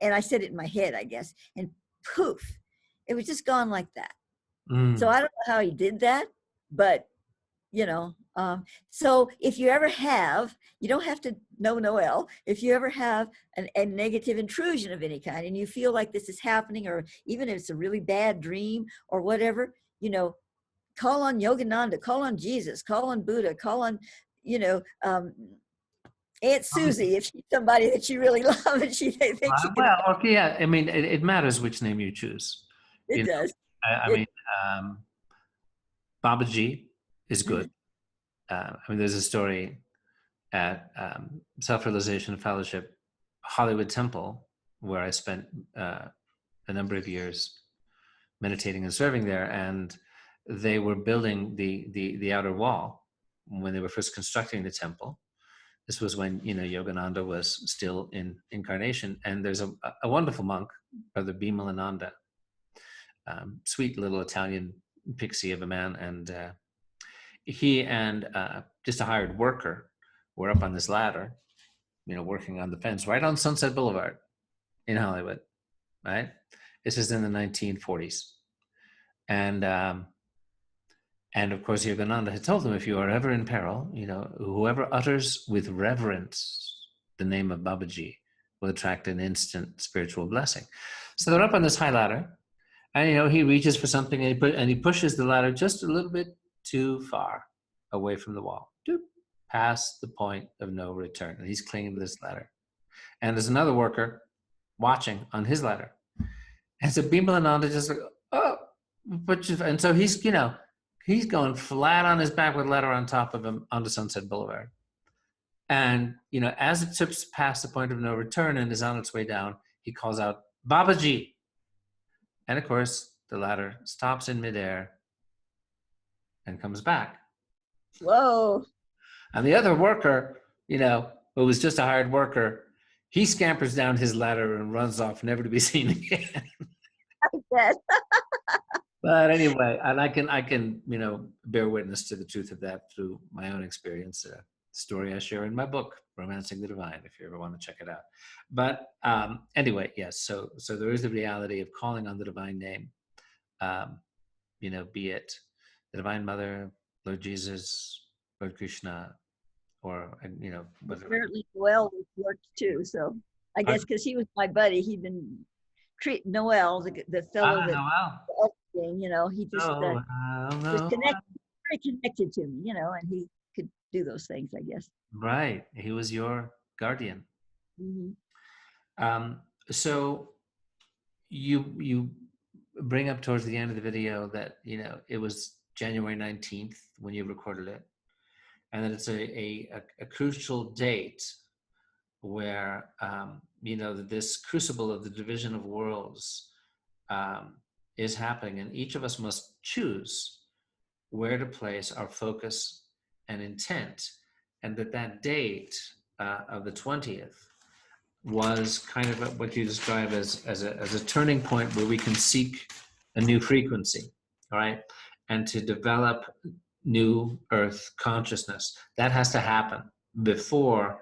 And I said it in my head, I guess, and poof, it was just gone like that. So I don't know how he did that, but so if you ever have, you don't have to know Noel, if you ever have a negative intrusion of any kind and you feel like this is happening, or even if it's a really bad dream or whatever, call on Yogananda, call on Jesus, call on Buddha, call on, Aunt Susie, if she's somebody that you really love and she thinks you can. Well, okay, yeah. I mean, it matters which name you choose. It does. I mean, Babaji is good. There's a story at Self-Realization Fellowship, Hollywood Temple, where I spent a number of years meditating and serving there, and they were building the outer wall when they were first constructing the temple. This was when Yogananda was still in incarnation, and there's a wonderful monk, Brother Bimalananda, sweet little Italian pixie of a man, and he and just a hired worker were up on this ladder, working on the fence right on Sunset Boulevard in Hollywood, right? This is in the 1940s. And of course, Yogananda had told them, if you are ever in peril, whoever utters with reverence the name of Babaji will attract an instant spiritual blessing. So they're up on this high ladder, and he reaches for something, and he pushes the ladder just a little bit too far away from the wall, past the point of no return. And he's clinging to this ladder. And there's another worker watching on his ladder. And so Bimalananda just like, and so he's, he's going flat on his back with a ladder on top of him onto Sunset Boulevard. And, as it tips past the point of no return and is on its way down, he calls out, Babaji. And of course, the ladder stops in midair and comes back. Whoa. And the other worker, who was just a hired worker, he scampers down his ladder and runs off, never to be seen again. I bet. But anyway, and I can bear witness to the truth of that through my own experience. A story I share in my book, Romancing the Divine, if you ever want to check it out. But anyway, yes. So there is the reality of calling on the divine name. Be it the Divine Mother, Lord Jesus, Lord Krishna, or whatever. Apparently Noel worked too. So I guess because he was my buddy, he'd been treating Noel, the fellow that. Noel. He just very connected to me, and he could do those things, I guess. Right, he was your guardian. Mm-hmm. So you bring up towards the end of the video that it was January 19th when you recorded it, and that it's a crucial date where this crucible of the division of worlds is happening, and each of us must choose where to place our focus and intent, and that date of the 20th was kind of what you describe as a turning point where we can seek a new frequency, all right, and to develop new earth consciousness. That has to happen before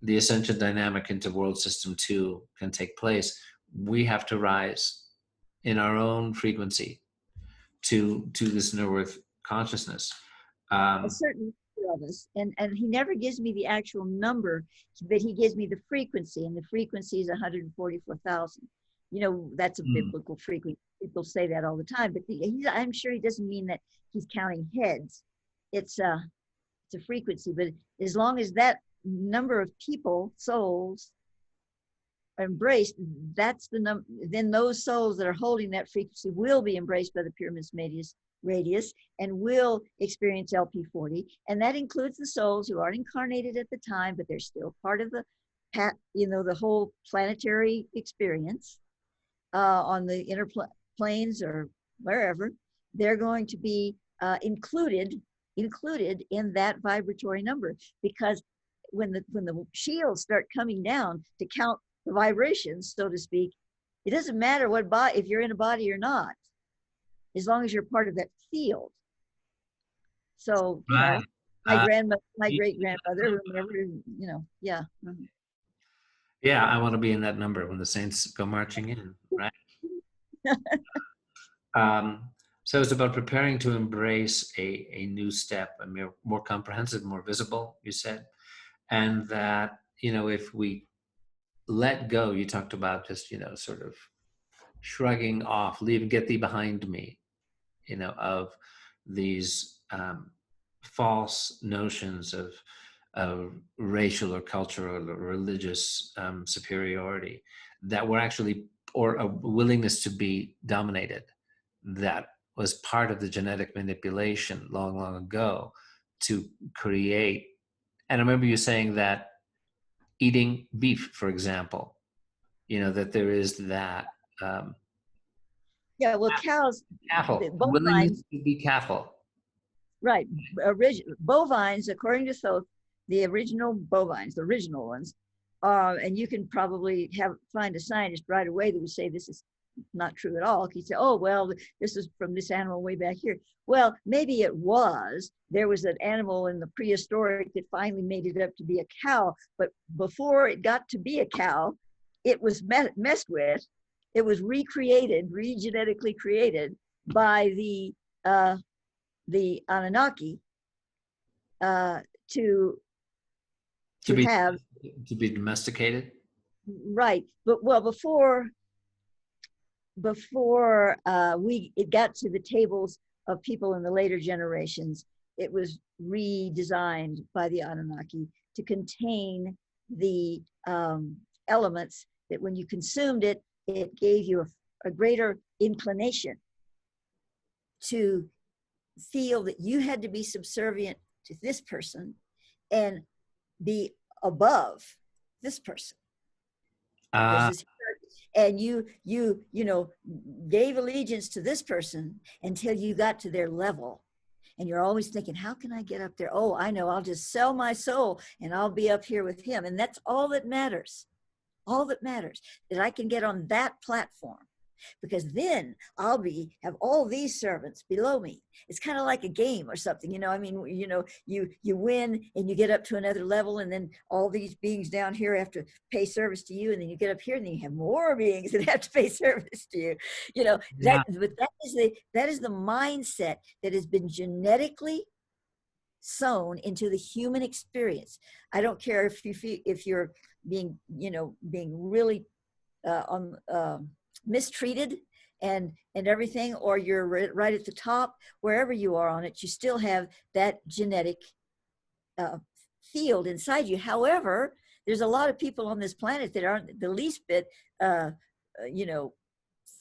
the ascension dynamic into world system 2 can take place. We have to rise in our own frequency to this new earth consciousness. A certain number of us, and he never gives me the actual number, but he gives me the frequency, and the frequency is 144,000. You know, that's a biblical frequency. People say that all the time, but I'm sure he doesn't mean that he's counting heads. It's a frequency, but as long as that number of people, souls, are embraced, that's the number. Then those souls that are holding that frequency will be embraced by the pyramid's radius and will experience LP40, and that includes the souls who aren't incarnated at the time, but they're still part of the the whole planetary experience on the inner planes or wherever. They're going to be included in that vibratory number, because when the shields start coming down to count the vibrations, so to speak, it doesn't matter what body, if you're in a body or not, as long as you're part of that field. So, Right. My grandmother, my great grandmother, remember, yeah. Yeah, I want to be in that number when the saints go marching in, right? So it's about preparing to embrace a new step, a more comprehensive, more visible, you said. And that, if we let go, you talked about just, sort of shrugging off, get thee behind me, of these false notions of racial or cultural or religious superiority that were actually, or a willingness to be dominated, that was part of the genetic manipulation long, long ago to create. And I remember you saying that eating beef, for example, that there is that. Yeah, well, cows, Cattle, bovines, willingness to be cattle. right? Bovines, according to Thoth, the original bovines, the original ones, and you can probably find a scientist right away that would say this is not true at all. He'd say, oh, well, this is from this animal way back here. Well, maybe it was. There was an animal in the prehistoric that finally made it up to be a cow, but before it got to be a cow, it was messed with. It was recreated, regenetically created by the Anunnaki to be domesticated. Right, but well, before it got to the tables of people in the later generations, it was redesigned by the Anunnaki to contain the elements that when you consumed it, it gave you a greater inclination to feel that you had to be subservient to this person and be above this person. And you gave allegiance to this person until you got to their level. And you're always thinking, how can I get up there? Oh, I know, I'll just sell my soul and I'll be up here with him. And that's all that matters. All that matters, that I can get on that platform, because then I'll have all these servants below me. It's kind of like a game or something, you win and you get up to another level, and then all these beings down here have to pay service to you, and then you get up here and then you have more beings that have to pay service to you. But that is the mindset that has been genetically sown into the human experience. I don't care if you're being really mistreated and everything, or you're right at the top, wherever you are on it, you still have that genetic field inside you. However, there's a lot of people on this planet that aren't the least bit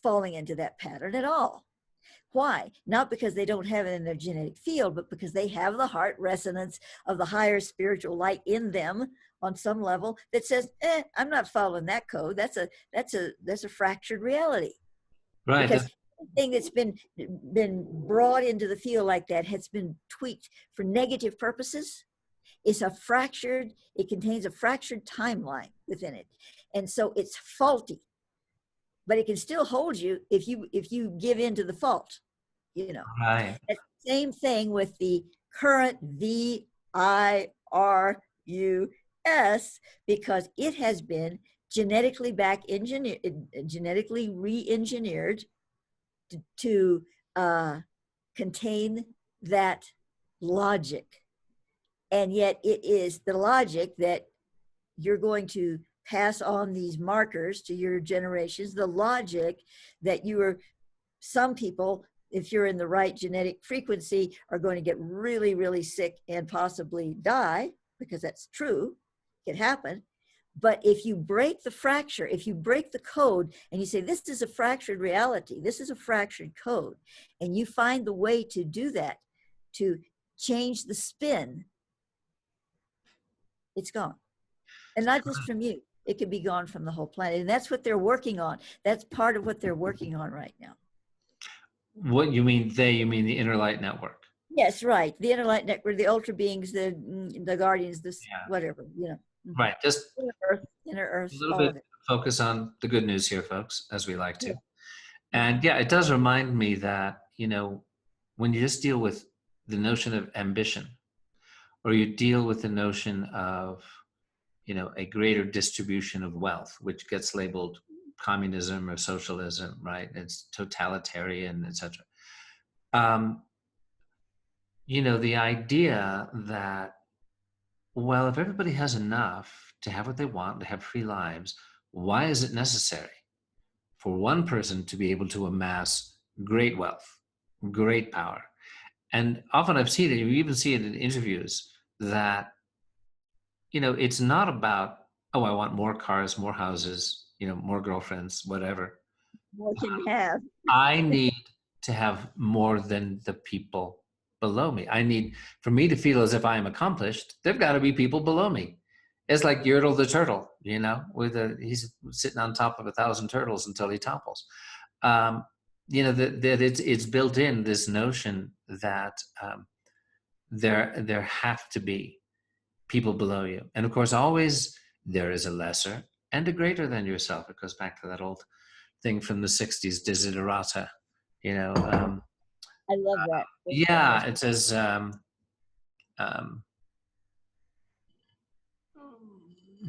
falling into that pattern at all. Why? Not because they don't have it in their genetic field, but because they have the heart resonance of the higher spiritual light in them on some level that says, I'm not following that code. That's a fractured reality. Right. Because anything that's been brought into the field like that has been tweaked for negative purposes. It's a fractured, it contains a fractured timeline within it. And so it's faulty, but it can still hold you if you give in to the fault, you know. Right. It's the same thing with the current virus, because it has been genetically genetically re-engineered to contain that logic. And yet it is the logic that you're going to pass on these markers to your generations, the logic that some people, if you're in the right genetic frequency, are going to get really, really sick and possibly die, because that's true, it can happen. But if you break the fracture, if you break the code and you say, this is a fractured reality, this is a fractured code, and you find the way to do that, to change the spin, it's gone. And not just from you, it could be gone from the whole planet. And that's what they're working on. That's part of what they're working on right now. What you mean you mean the inner light network? Yes, right. The inner light network, the ultra beings, the guardians, whatever, you know. Right. Just inner earth, a little all bit of it. focus on the good news here, folks, as we like to. And yeah, it does remind me that, when you just deal with the notion of ambition, or you deal with the notion of, a greater distribution of wealth, which gets labeled communism or socialism, right? It's totalitarian, etc. The idea that, well, if everybody has enough to have what they want, to have free lives, why is it necessary for one person to be able to amass great wealth, great power? And often I've seen it, you even see it in interviews, that, it's not about, oh, I want more cars, more houses, more girlfriends, whatever. More can have. I need to have more than the people below me. For me to feel as if I am accomplished, there've got to be people below me. It's like Yertle the turtle, he's sitting on top of 1,000 turtles until he topples. That it's built in, this notion that there have to be people below you. And of course, always there is a lesser and a greater than yourself. It goes back to that old thing from the 60s, Desiderata, I love that. Yeah, it says,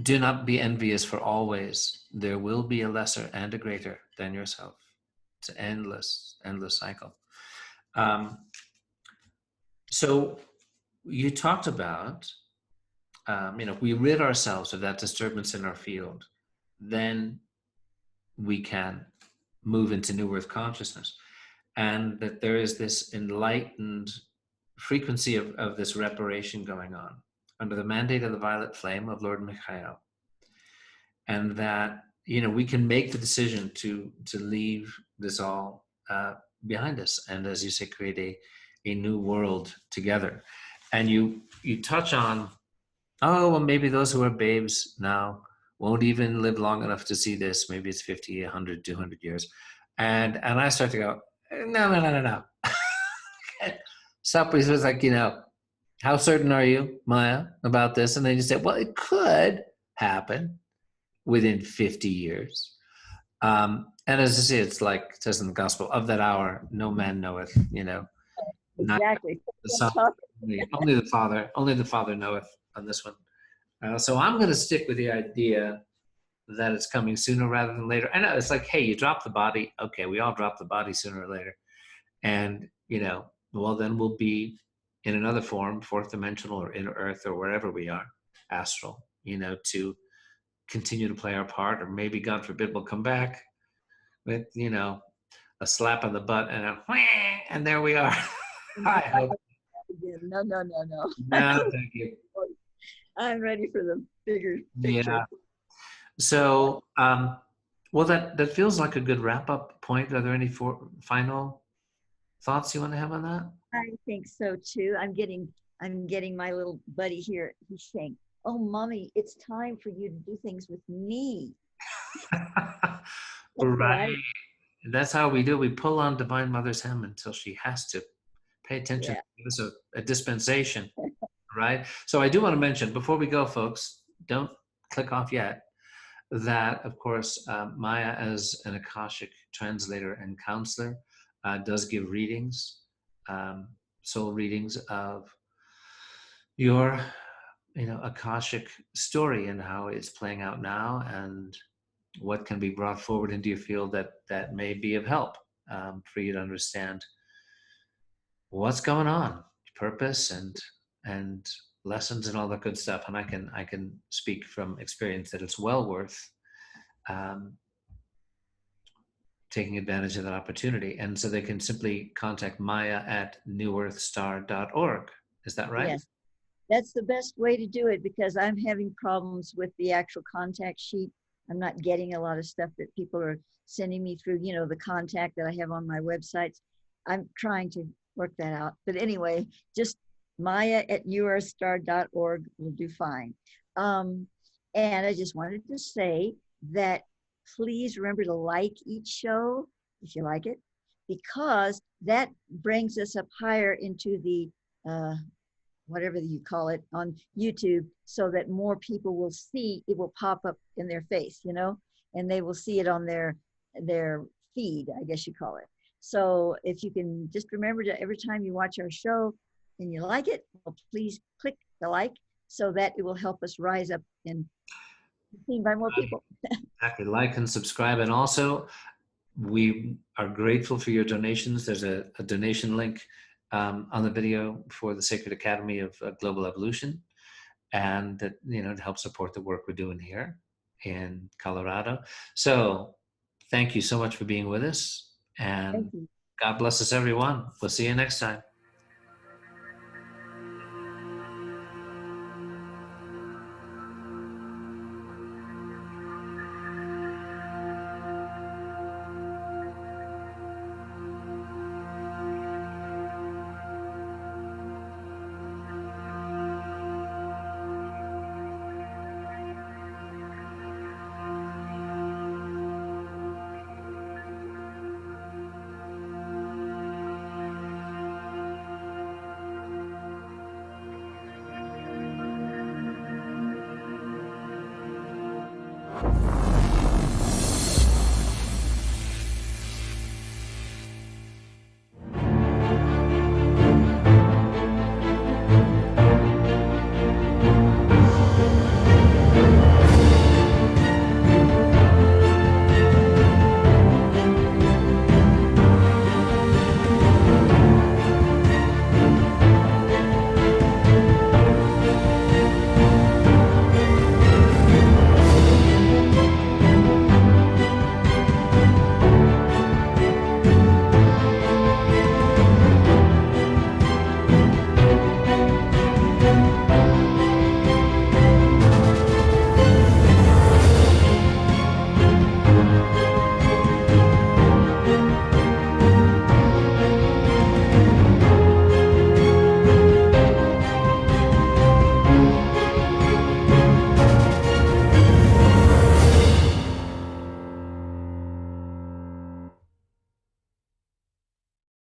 do not be envious, for always there will be a lesser and a greater than yourself. It's an endless cycle. So you talked about, if we rid ourselves of that disturbance in our field, then we can move into New Earth consciousness. And that there is this enlightened frequency of this reparation going on under the mandate of the violet flame of Lord Michael. And that, we can make the decision to leave this all behind us. And as you say, create a new world together. And you touch on, oh, well, maybe those who are babes now won't even live long enough to see this. Maybe it's 50, 100, 200 years. And I start to go, no. Somebody was like, how certain are you, Maya, about this? And then you said, well, it could happen within 50 years. And as I say, it's like it says in the gospel, of that hour, no man knoweth, Exactly. The Son, only the Father knoweth on this one. So I'm going to stick with the idea that it's coming sooner rather than later. I know it's like, hey, you drop the body. Okay, we all drop the body sooner or later. And, well, then we'll be in another form, fourth dimensional or inner earth or wherever we are, astral, to continue to play our part. Or maybe, God forbid, we'll come back with, a slap on the butt and and there we are. I hope. No. No, thank you. I'm ready for the bigger picture. Yeah. So, well, that feels like a good wrap-up point. Are there any final thoughts you want to have on that? I think so too. I'm getting my little buddy here. He's saying, "Oh, mommy, it's time for you to do things with me." Right. that's how we do. We pull on Divine Mother's hem until she has to pay attention. Yeah. Give us a dispensation, right? So I do want to mention before we go, folks, don't click off yet, that of course Maia, as an Akashic translator and counselor, does give readings, soul readings of your Akashic story and how it's playing out now, and what can be brought forward into your field that may be of help, for you to understand what's going on, purpose and lessons and all that good stuff. And I can speak from experience that it's well worth taking advantage of that opportunity. And so they can simply contact Maia at newearthstar.org. Is that right? Yes, that's the best way to do it, because I'm having problems with the actual contact sheet. I'm not getting a lot of stuff that people are sending me through, the contact that I have on my websites. I'm trying to work that out. But anyway, just Maia at newearthstar.org will do fine. And I just wanted to say that please remember to like each show if you like it, because that brings us up higher into the whatever you call it on YouTube, so that more people will see it, will pop up in their face, and they will see it on their feed, I guess you call it. So if you can just remember to, every time you watch our show and you like it, well, please click the like, so that it will help us rise up and be seen by more people. Exactly. Like and subscribe. And also, we are grateful for your donations. There's a donation link on the video for the Sacred Academy of Global Evolution, and that to help support the work we're doing here in Colorado. So thank you so much for being with us, and Thank you. God bless us, everyone. We'll see you next time.